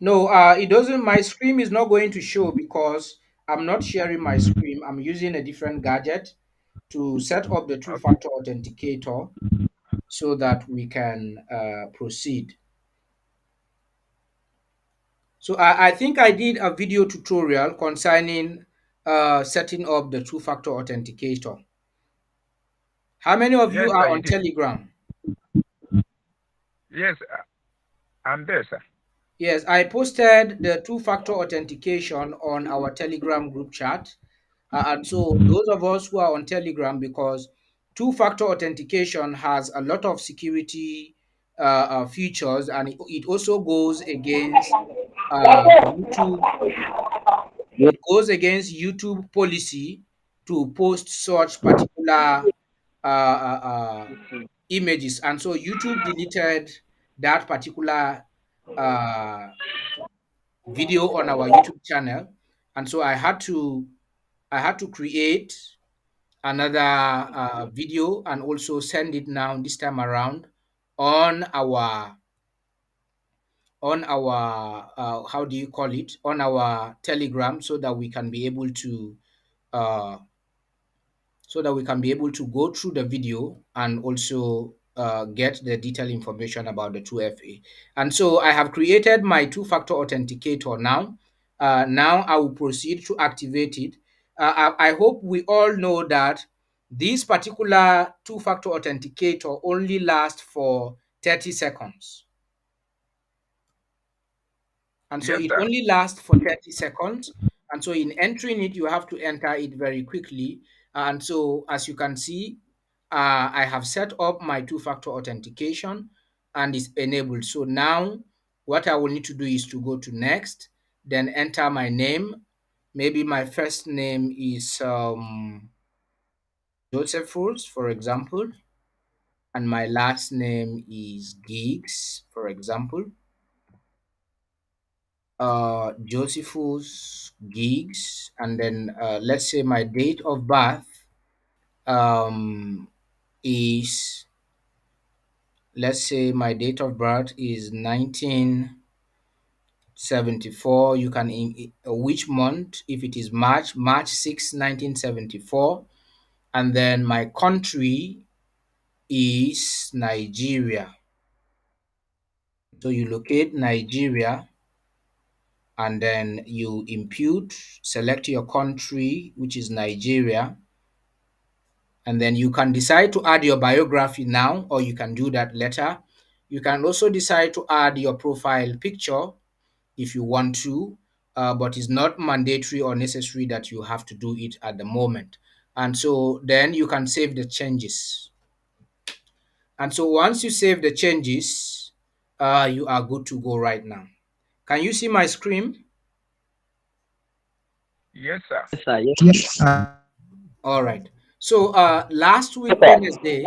No, it doesn't. My screen is not going to show because I'm not sharing my screen. I'm using a different gadget to set up the two-factor authenticator so that we can proceed. So I think I did a video tutorial concerning setting up the two-factor authenticator. How many of you are on Telegram? Yes, I'm there, sir. Yes, I posted the two-factor authentication on our Telegram group chat. And so those of us who are on Telegram, because two-factor authentication has a lot of security features, and it also goes against YouTube. It goes against YouTube policy to post such particular images, and so YouTube deleted that particular video on our YouTube channel, and so I had to create another video and also send it now this time around on our how do you call it, on our Telegram, so that we can be able to go through the video and also get the detailed information about the 2FA. And so I have created my two-factor authenticator now. Now I will proceed to activate it. I hope we all know that this particular two-factor authenticator only lasts for 30 seconds. And so it only lasts for 30 seconds. And so in entering it, you have to enter it very quickly. And so as you can see, I have set up my two-factor authentication and it's enabled. So now what I will need to do is to go to next, then enter my name. Maybe my first name is Josephus, for example, and my last name is Giggs, for example. Josephus Giggs, and then let's say my date of birth is, let's say my date of birth is 1974. You can which month, if it is March 6, 1974, and then my country is Nigeria. So you locate Nigeria and then you impute, select your country, which is Nigeria, and then you can decide to add your biography now, or you can do that later. You can also decide to add your profile picture if you want to, but it's not mandatory or necessary that you have to do it at the moment. And so then you can save the changes. And so once you save the changes, you are good to go right now. Can you see my screen? Yes, sir. Yes, sir. Yes. All right. So last week, Wednesday,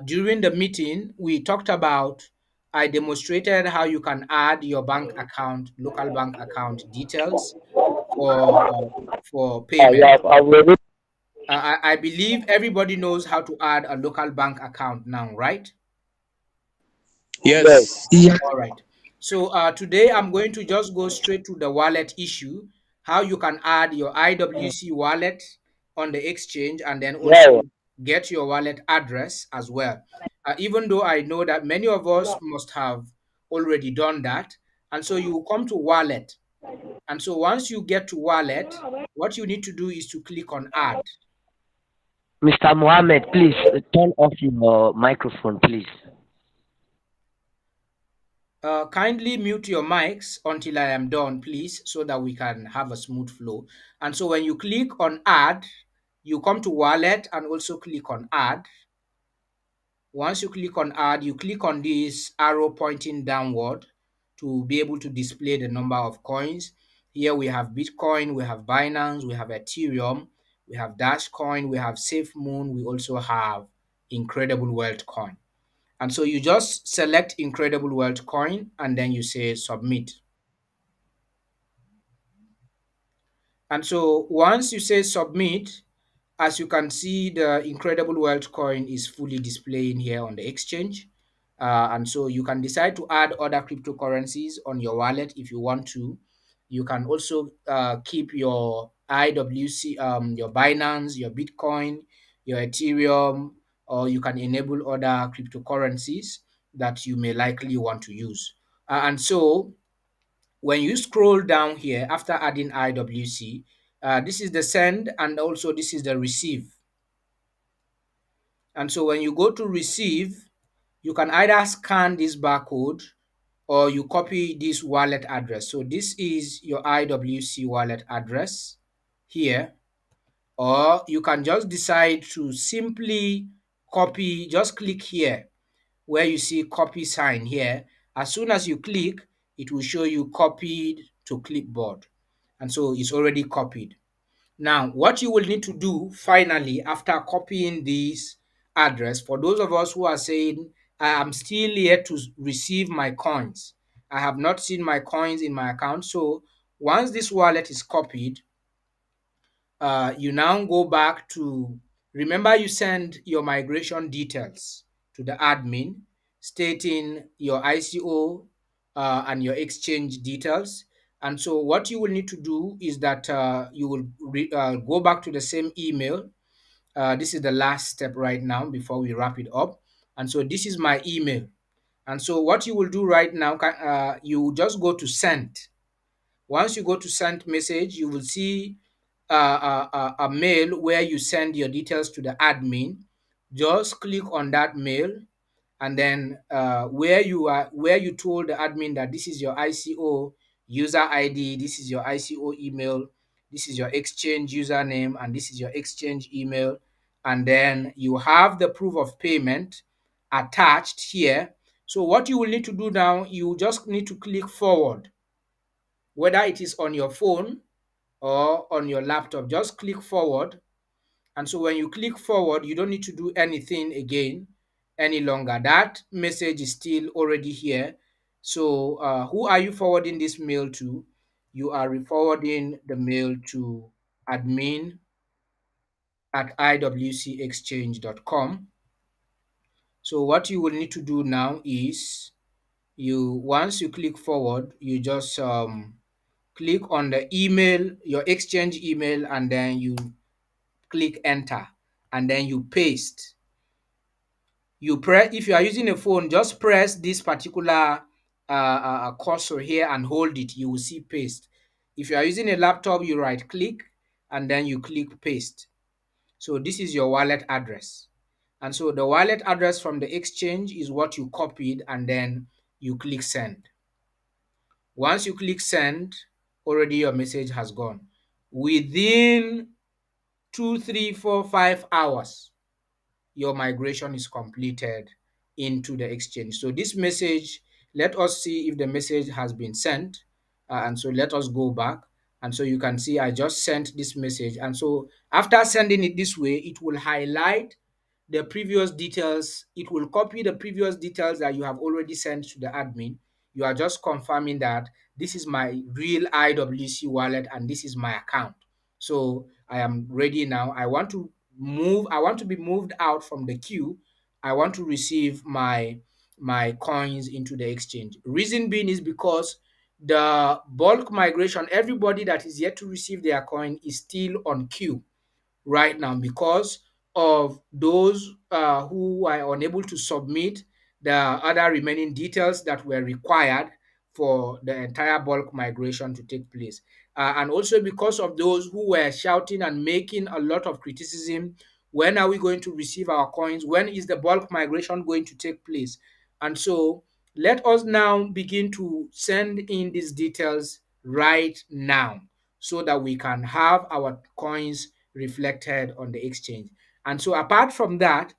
during the meeting, we talked about, I demonstrated how you can add your bank account, local bank account details for payment. I believe everybody knows how to add a local bank account now, right? Yes. All right. So today I'm going to just go straight to the wallet issue, how you can add your IWC wallet on the exchange and then also get your wallet address as well. Even though I know that many of us must have already done that. And so you come to wallet. And so once you get to wallet, what you need to do is to click on add. Mr. Mohammed, please turn off your microphone, please. Kindly mute your mics until I am done, please, so that we can have a smooth flow. And so when you click on add, you come to wallet and also click on add. Once you click on add, you click on this arrow pointing downward to be able to display the number of coins. Here we have Bitcoin, we have Binance, we have Ethereum, we have Dashcoin, we have SafeMoon, we also have Incredible Wealth Coin. And so you just select Incredible Wealth Coin and then you say submit. And so once you say submit, as you can see, the Incredible Wealth Coin is fully displaying here on the exchange. And so you can decide to add other cryptocurrencies on your wallet if you want to. You can also keep your IWC, your Binance, your Bitcoin, your Ethereum, or you can enable other cryptocurrencies that you may likely want to use. And so when you scroll down here after adding IWC, this is the send and also this is the receive. And so when you go to receive, you can either scan this barcode or you copy this wallet address. So this is your IWC wallet address here, or you can just decide to simply copy, just click here where you see copy sign here. As soon as you click, it will show you copied to clipboard. And so it's already copied. Now, what you will need to do finally after copying this address, for those of us who are saying, I am still yet to receive my coins, I have not seen my coins in my account. So once this wallet is copied, you now go back to, remember you send your migration details to the admin stating your ICO and your exchange details. And so what you will need to do is that you will go back to the same email. This is the last step right now before we wrap it up. And so this is my email. And so what you will do right now, you just go to send. Once you go to send message, you will see a mail where you send your details to the admin. Just click on that mail, and then where you told the admin that this is your ICO user ID, this is your ICO email, this is your exchange username, and this is your exchange email. And then you have the proof of payment attached here. So what you will need to do now, you just need to click forward, whether it is on your phone or on your laptop. Just click forward. And so when you click forward, you don't need to do anything again any longer. That message is still already here. So who are you forwarding this mail to? You are forwarding the mail to admin@iwcexchange.com. So what you will need to do now is, once you click forward, you just click on the email, your exchange email, and then you click enter, and then you paste. You press, if you are using a phone, just press this particular cursor here and hold it. You will see paste. If you are using a laptop, you right click and then you click paste. So this is your wallet address. And so the wallet address from the exchange is what you copied, and then you click send. Once you click send, already your message has gone. Within 2, 3, 4, 5 hours, your migration is completed into the exchange. So this message, let us see if the message has been sent. And so let us go back. And so you can see I just sent this message. And so after sending it this way, it will highlight the previous details. It will copy the previous details that you have already sent to the admin. You are just confirming that this is my real IWC wallet and this is my account. So I am ready now. I want to be moved out from the queue. I want to receive my coins into the exchange. Reason being is because the bulk migration, everybody that is yet to receive their coin is still on queue right now because of those who are unable to submit the other remaining details that were required for the entire bulk migration to take place. And also because of those who were shouting and making a lot of criticism, when are we going to receive our coins? When is the bulk migration going to take place? And so let us now begin to send in these details right now so that we can have our coins reflected on the exchange. And so apart from that,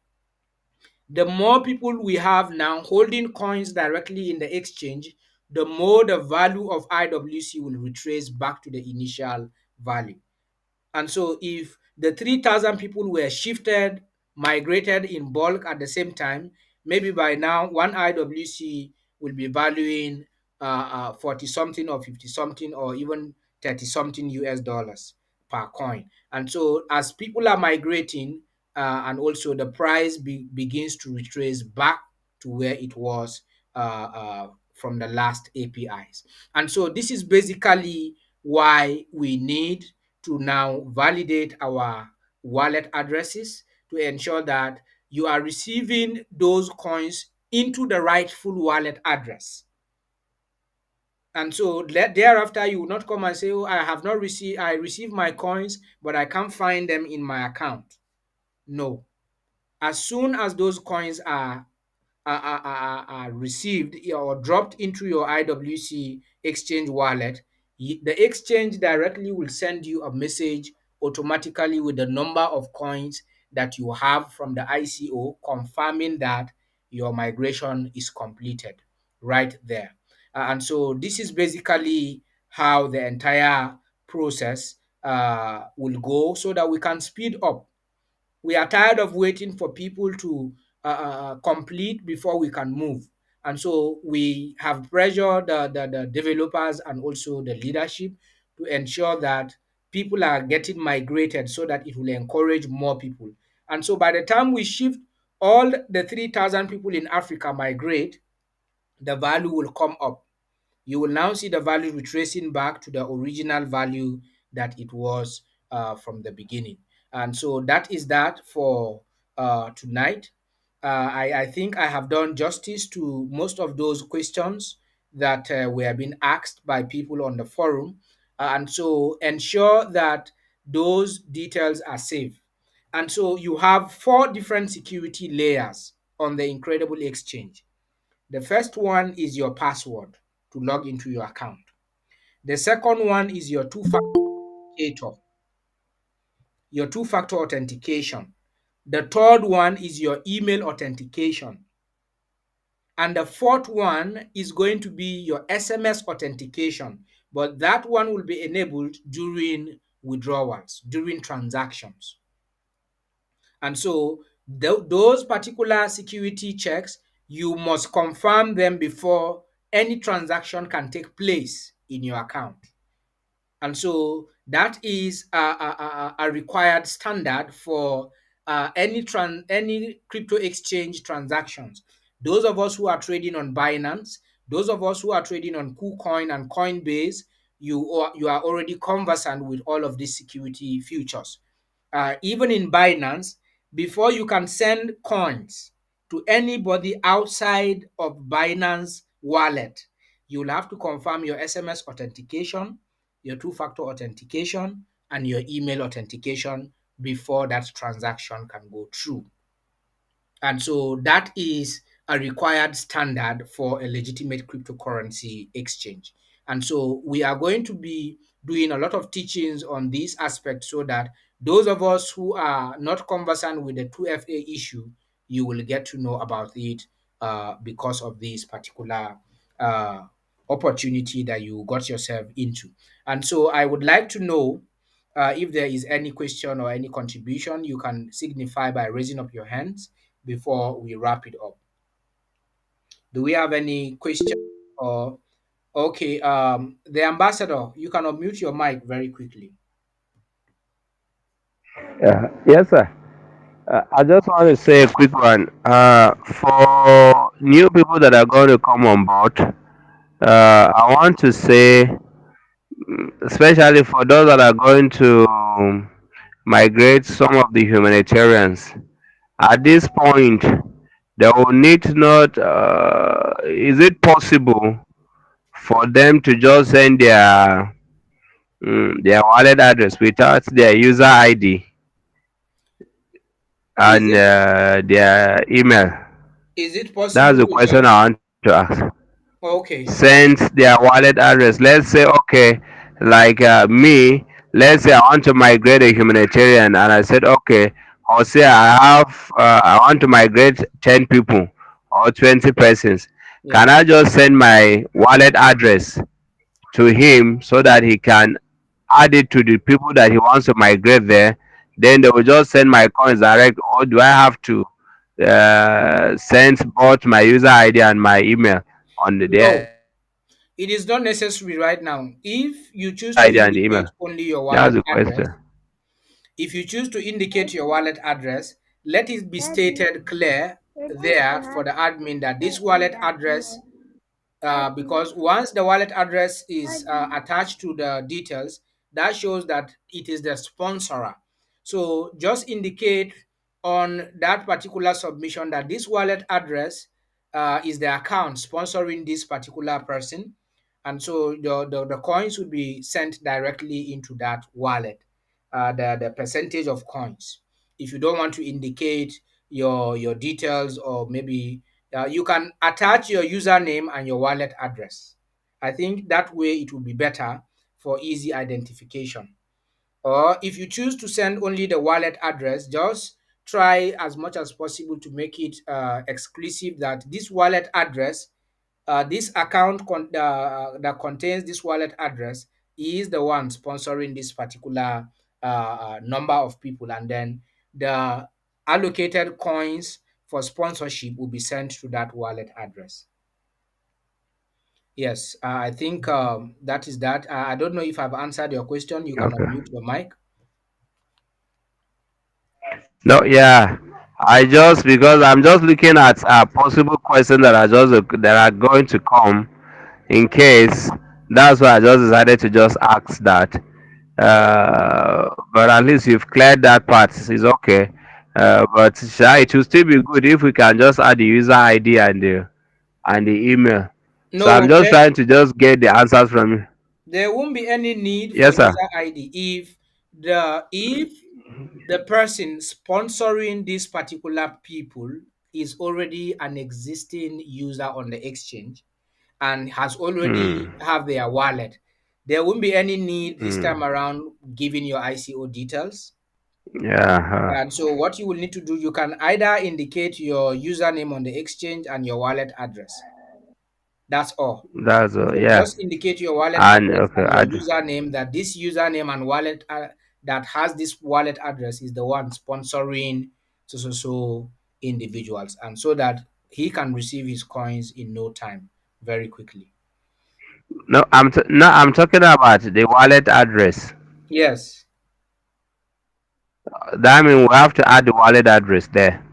the more people we have now holding coins directly in the exchange, the more the value of IWC will retrace back to the initial value. And so if the 3,000 people were shifted, migrated in bulk at the same time, maybe by now one IWC will be valuing 40 something or 50 something or even 30 something US dollars per coin. And so as people are migrating, and also the price begins to retrace back to where it was from the last APIs. And so this is basically why we need to now validate our wallet addresses to ensure that you are receiving those coins into the rightful wallet address. And so thereafter, you will not come and say, oh, I received my coins, but I can't find them in my account. No. As soon as those coins are received or dropped into your IWC exchange wallet, the exchange directly will send you a message automatically with the number of coins that you have from the ICO, confirming that your migration is completed right there. And so this is basically how the entire process will go so that we can speed up. We are tired of waiting for people to complete before we can move. And so we have pressured the developers and also the leadership to ensure that people are getting migrated so that it will encourage more people. And so by the time we shift all the 3,000 people in Africa migrate, the value will come up. You will now see the value retracing back to the original value that it was from the beginning. And so that is that for tonight. I think I have done justice to most of those questions that were being asked by people on the forum. And so ensure that those details are safe. And so you have 4 different security layers on the Incredible Exchange. The first one is your password to log into your account. The second one is your two-factor authenticator, your two-factor authentication. The third one is your email authentication. And the fourth one is going to be your SMS authentication, but that one will be enabled during withdrawals, during transactions. And so those particular security checks, you must confirm them before any transaction can take place in your account. And so that is a required standard for any crypto exchange transactions. Those of us who are trading on Binance, those of us who are trading on KuCoin and Coinbase, you are already conversant with all of these security features. Even in Binance, before you can send coins to anybody outside of Binance wallet, you'll have to confirm your SMS authentication, your two-factor authentication, and your email authentication before that transaction can go through. And so that is a required standard for a legitimate cryptocurrency exchange. And so we are going to be doing a lot of teachings on this aspect so that those of us who are not conversant with the 2FA issue, you will get to know about it because of this particular opportunity that you got yourself into. And so I would like to know if there is any question or any contribution, you can signify by raising up your hands before we wrap it up. Do we have any question? Or okay, the ambassador, you can unmute your mic very quickly. Yes, sir. I just want to say a quick one. For new people that are going to come on board, I want to say, especially for those that are going to migrate some of the humanitarians, at this point, they will need to know, is it possible for them to just send their wallet address without their user ID and their email? Is it possible? That's the question I want to ask. Okay. Send their wallet address. Let's say, okay, like me, let's say I want to migrate a humanitarian, and I said, okay, Jose, I want to migrate 10 people or 20 persons. Yeah. Can I just send my wallet address to him so that he can add it to the people that he wants to migrate there? Then they will just send my coins direct, or do I have to send both my user ID and my email on the day? It is not necessary right now. If you choose to ID and email. indicate only your That's wallet the address, question. if you choose to indicate your wallet address, let it be stated clear there for the admin that this wallet address, because once the wallet address is attached to the details, that shows that it is the sponsorer. So just indicate on that particular submission that this wallet address is the account sponsoring this particular person. And so the coins would be sent directly into that wallet, the percentage of coins. If you don't want to indicate your details, or maybe you can attach your username and your wallet address. I think that way it will be better for easy identification. Or if you choose to send only the wallet address, just try as much as possible to make it exclusive that this wallet address, this account that contains this wallet address is the one sponsoring this particular number of people, and then the allocated coins for sponsorship will be sent to that wallet address. Yes, I think that is that. I don't know if I've answered your question. You can unmute your mic. No, yeah. Because I'm just looking at possible questions that are going to come in case. That's why I just decided to just ask that. But at least you've cleared that part. It's okay. But it will still be good if we can just add the user ID and the email. No, so I'm just trying to just get the answers from you. There won't be any need Yes, for sir. user ID if the person sponsoring these particular people is already an existing user on the exchange and has already have their wallet. there won't be any need this time Mm. around giving your ICO details. Yeah. And so what you will need to do, you can either indicate your username on the exchange and your wallet address. That's all. That's So yeah. just indicate your wallet And address okay, and your username, that this username and wallet that has this wallet address is the one sponsoring so individuals, and so that he can receive his coins in no time, very quickly. no, I'm talking about the wallet address. Yes. That means we have to add the wallet address there,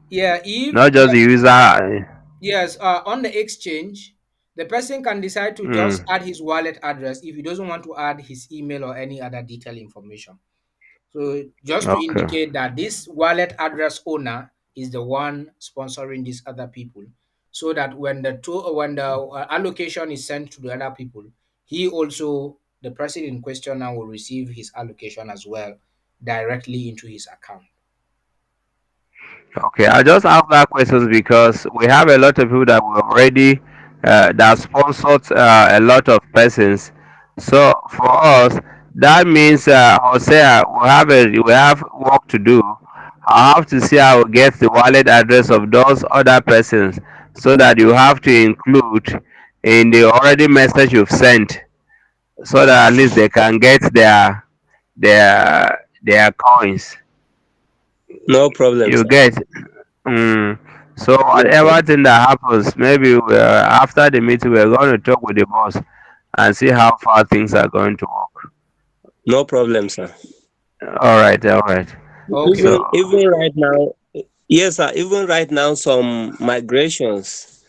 Yeah, if not just the user. yes, on the exchange, the person can decide to just Mm. add his wallet address if he doesn't want to add his email or any other detailed information. So just to Okay. indicate that this wallet address owner is the one sponsoring these other people, so that when the allocation is sent to the other people, he also, the person in question now, will receive his allocation as well directly into his account. Okay, I just ask that questions because we have a lot of people that we already that sponsored a lot of persons. So for us, that means Hosea, we have work to do. I have to see how we get the wallet address of those other persons so that you have to include in the already message you've sent so that at least they can get their coins. No problem, You sir. get. Mm. So No whatever problem. thing that happens, maybe after the meeting we're going to talk with the boss and see how far things are going to work. No problem, sir. All right. Okay. So Even right now, yes, sir. Even right now, some migrations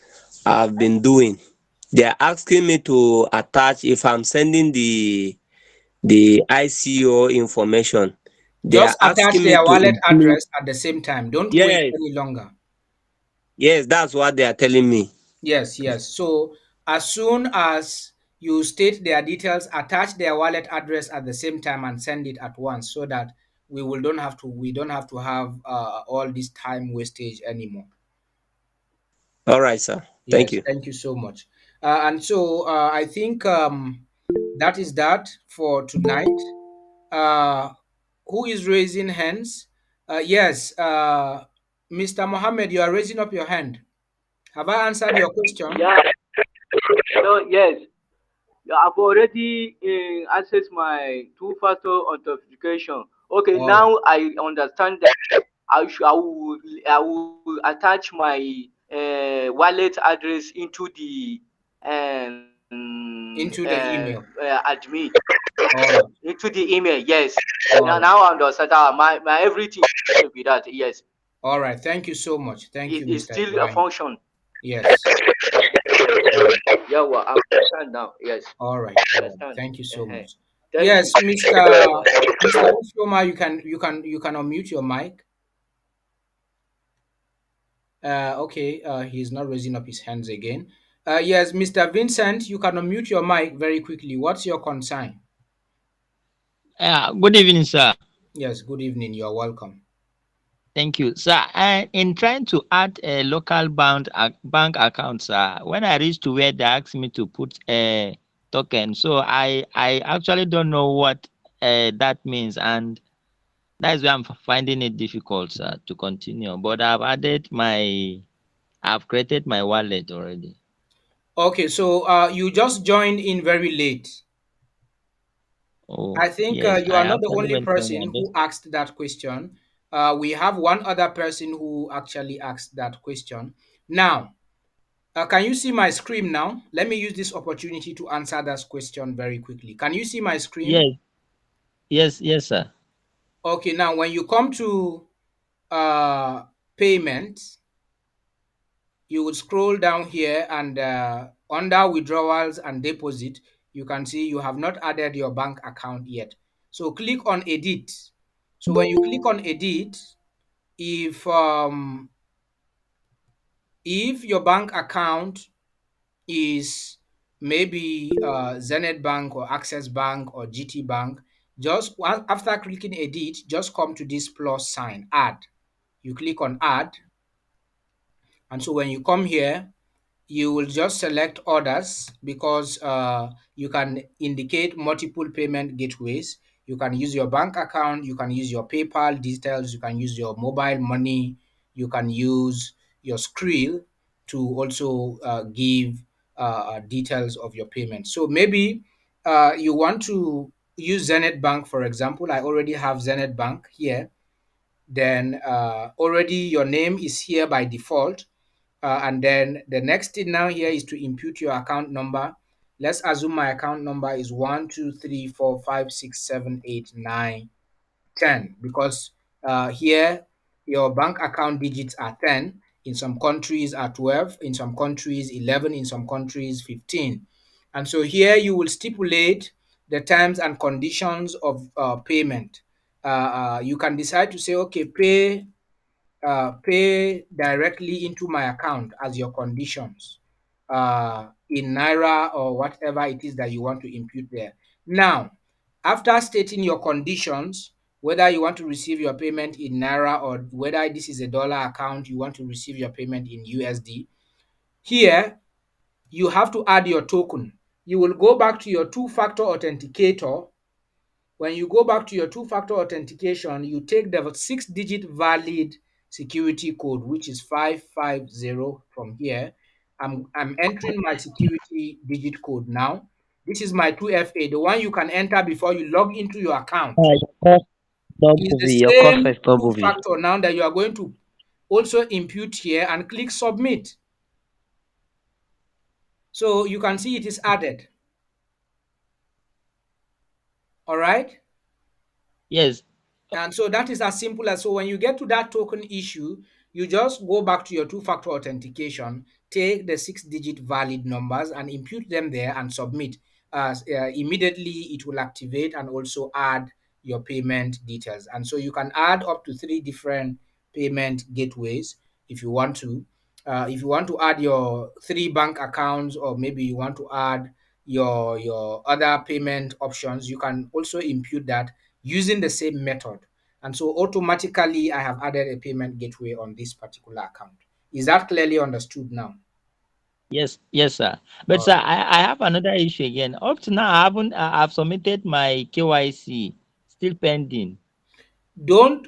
I've been doing. They are asking me to attach if I'm sending the ICO information. They are Just attach asking me their to wallet include. address at the same time. Don't wait Yes, any longer. yes, that's what they are telling me. Yes, yes. So as soon as you state their details, attach their wallet address at the same time and send it at once, so that we don't have to have all this time wastage anymore. All right, sir. Thank Yes, you. thank you so much. And so I think that is that for tonight. Uh, who is raising hands? Yes, Mr. Mohammed, you are raising up your hand. Have I answered your question? Yeah, so yes, I've already accessed my two-factor authentication. Okay, All right. now I understand that I will attach my wallet address into the Into the email. admin All right. into the email. Yes. All Now, right. now I understand. My everything will be that. Yes. All right. Thank you so much. Thank you, It is Mr. still a Ibrahim. function. Yes. All right. Yeah, well, I understand now. Yes. All right. I All right. understand. Thank you so much. Thank Yes, you. Mr. Ushoma, you can unmute your mic. Okay. He's not raising up his hands again. Yes, Mr. Vincent, you can unmute your mic very quickly. What's your concern? Good evening, sir. Yes. Good evening. You're welcome. Thank you, sir. In trying to add a local bank account, sir, when I reached to where they asked me to put a token, so I actually don't know what that means, and that's where I'm finding it difficult, sir, to continue. But I've created my wallet already. Okay. So you just joined in very late. Oh, I think yes, you I are not the actually only went on person and who just. asked that question. We have one other person who actually asked that question. Now, can you see my screen now? Let me use this opportunity to answer that question very quickly. Can you see my screen? Yes, sir. Okay, now when you come to payment, you would scroll down here and under withdrawals and deposit, you can see you have not added your bank account yet. So click on edit. So when you click on edit, if your bank account is maybe Zenith Bank or Access Bank or GT Bank, just after clicking edit, just come to this plus sign, add. You click on add, and so when you come here, you will just select others because you can indicate multiple payment gateways. You can use your bank account, you can use your PayPal details, you can use your mobile money, you can use your Skrill to also give details of your payment. So maybe you want to use Zenith Bank, for example. I already have Zenith Bank here. Then already your name is here by default. And then the next thing now here is to input your account number. Let's assume my account number is 1, 2, 3, 4, 5, 6, 7, 8, 9, 10, because here your bank account digits are 10. In some countries are 12, in some countries 11, in some countries 15. And so here you will stipulate the terms and conditions of payment. You can decide to say, okay, pay directly into my account as your conditions in Naira or whatever it is that you want to impute there. Now, after stating your conditions, whether you want to receive your payment in Naira or whether this is a dollar account, you want to receive your payment in USD, here you have to add your token. You will go back to your two-factor authenticator. When you go back to your two-factor authentication, you take the 6-digit valid security code, which is 550 from here. I'm entering my security digit code now. This is my 2FA, the one you can enter before you log into your account. It's the Your cost same is double V. two-factor now that you are going to also impute here and click submit. So you can see it is added. All right? Yes. And so that is as simple as, so when you get to that token issue, you just go back to your two-factor authentication, take the 6-digit valid numbers and impute them there and submit. Immediately it will activate and also add your payment details. And so you can add up to 3 different payment gateways if you want to. If you want to add your 3 bank accounts, or maybe you want to add your other payment options, you can also impute that using the same method. And so automatically I have added a payment gateway on this particular account. Is that clearly understood now? Yes, yes, sir. But sir, I have another issue again. Up to now, I haven't. I've submitted my KYC, still pending. Don't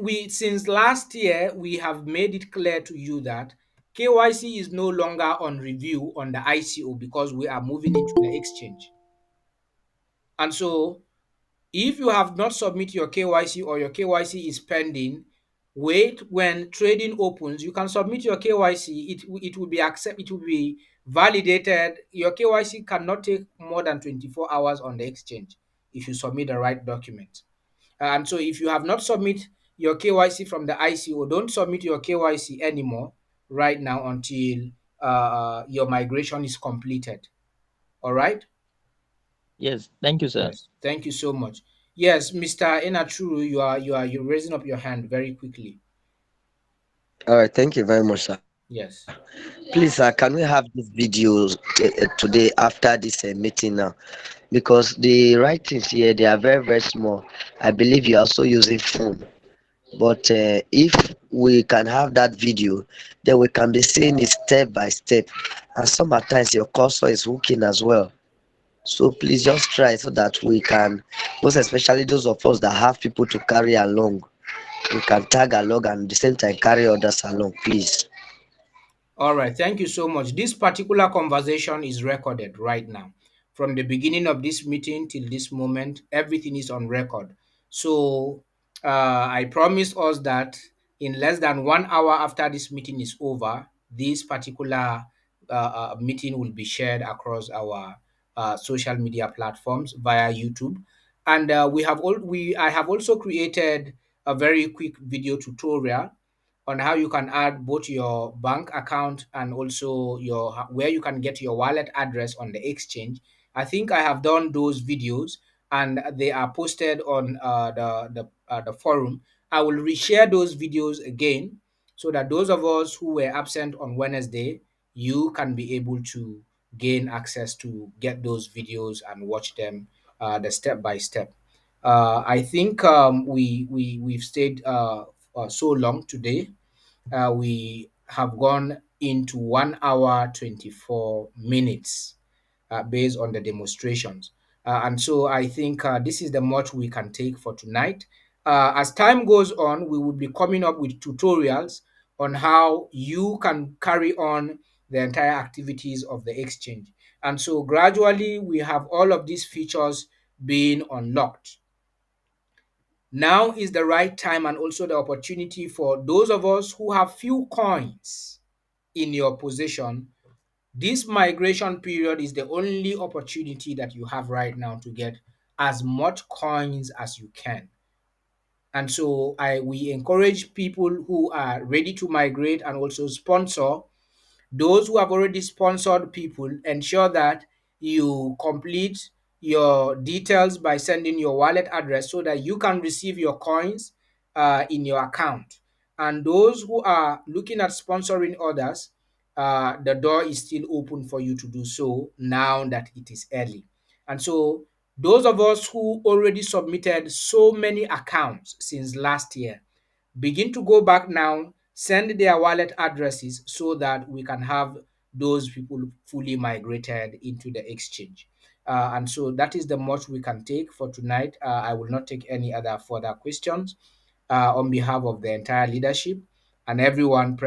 we since last year we have made it clear to you that KYC is no longer on review on the ICO because we are moving into the exchange. And so if you have not submitted your KYC or your KYC is pending, wait. When trading opens, you can submit your KYC. It will be it will be validated. Your KYC cannot take more than 24 hours on the exchange if you submit the right document. And so if you have not submit your KYC from the ICO, don't submit your KYC anymore right now until your migration is completed. All right? Yes, thank you, sir. Yes, thank you so much. Yes, Mr. Enachuru, you're raising up your hand very quickly. All right, thank you very much, sir. Yes. Please, sir, can we have this video today after this meeting now? Because the writings here, they are very, very small. I believe you're also using phone. But if we can have that video, then we can be seeing it step by step. And sometimes your cursor is hooking as well. So please just try so that we can, most especially those of us that have people to carry along, we can tag along and at the same time carry others along, please. All right, thank you so much. This particular conversation is recorded right now. From the beginning of this meeting till this moment, everything is on record. So I promise us that in less than 1 hour after this meeting is over, this particular meeting will be shared across our social media platforms via YouTube. And I have also created a very quick video tutorial on how you can add both your bank account and also your where you can get your wallet address on the exchange. I think I have done those videos and they are posted on the forum. I will reshare those videos again so that those of us who were absent on Wednesday, you can be able to gain access to get those videos and watch them the step by step. I think we've stayed so long today. We have gone into 1 hour 24 minutes based on the demonstrations. And so I think this is the much we can take for tonight. As time goes on, we will be coming up with tutorials on how you can carry on the entire activities of the exchange. And so gradually we have all of these features being unlocked. Now is the right time and also the opportunity for those of us who have few coins in your possession. This migration period is the only opportunity that you have right now to get as much coins as you can. And so we encourage people who are ready to migrate and also sponsor. Those who have already sponsored people, ensure that you complete your details by sending your wallet address so that you can receive your coins in your account. And those who are looking at sponsoring others, the door is still open for you to do so now that it is early. And so those of us who already submitted so many accounts since last year, begin to go back now, send their wallet addresses so that we can have those people fully migrated into the exchange. And so that is the much we can take for tonight. I will not take any other further questions on behalf of the entire leadership and everyone present.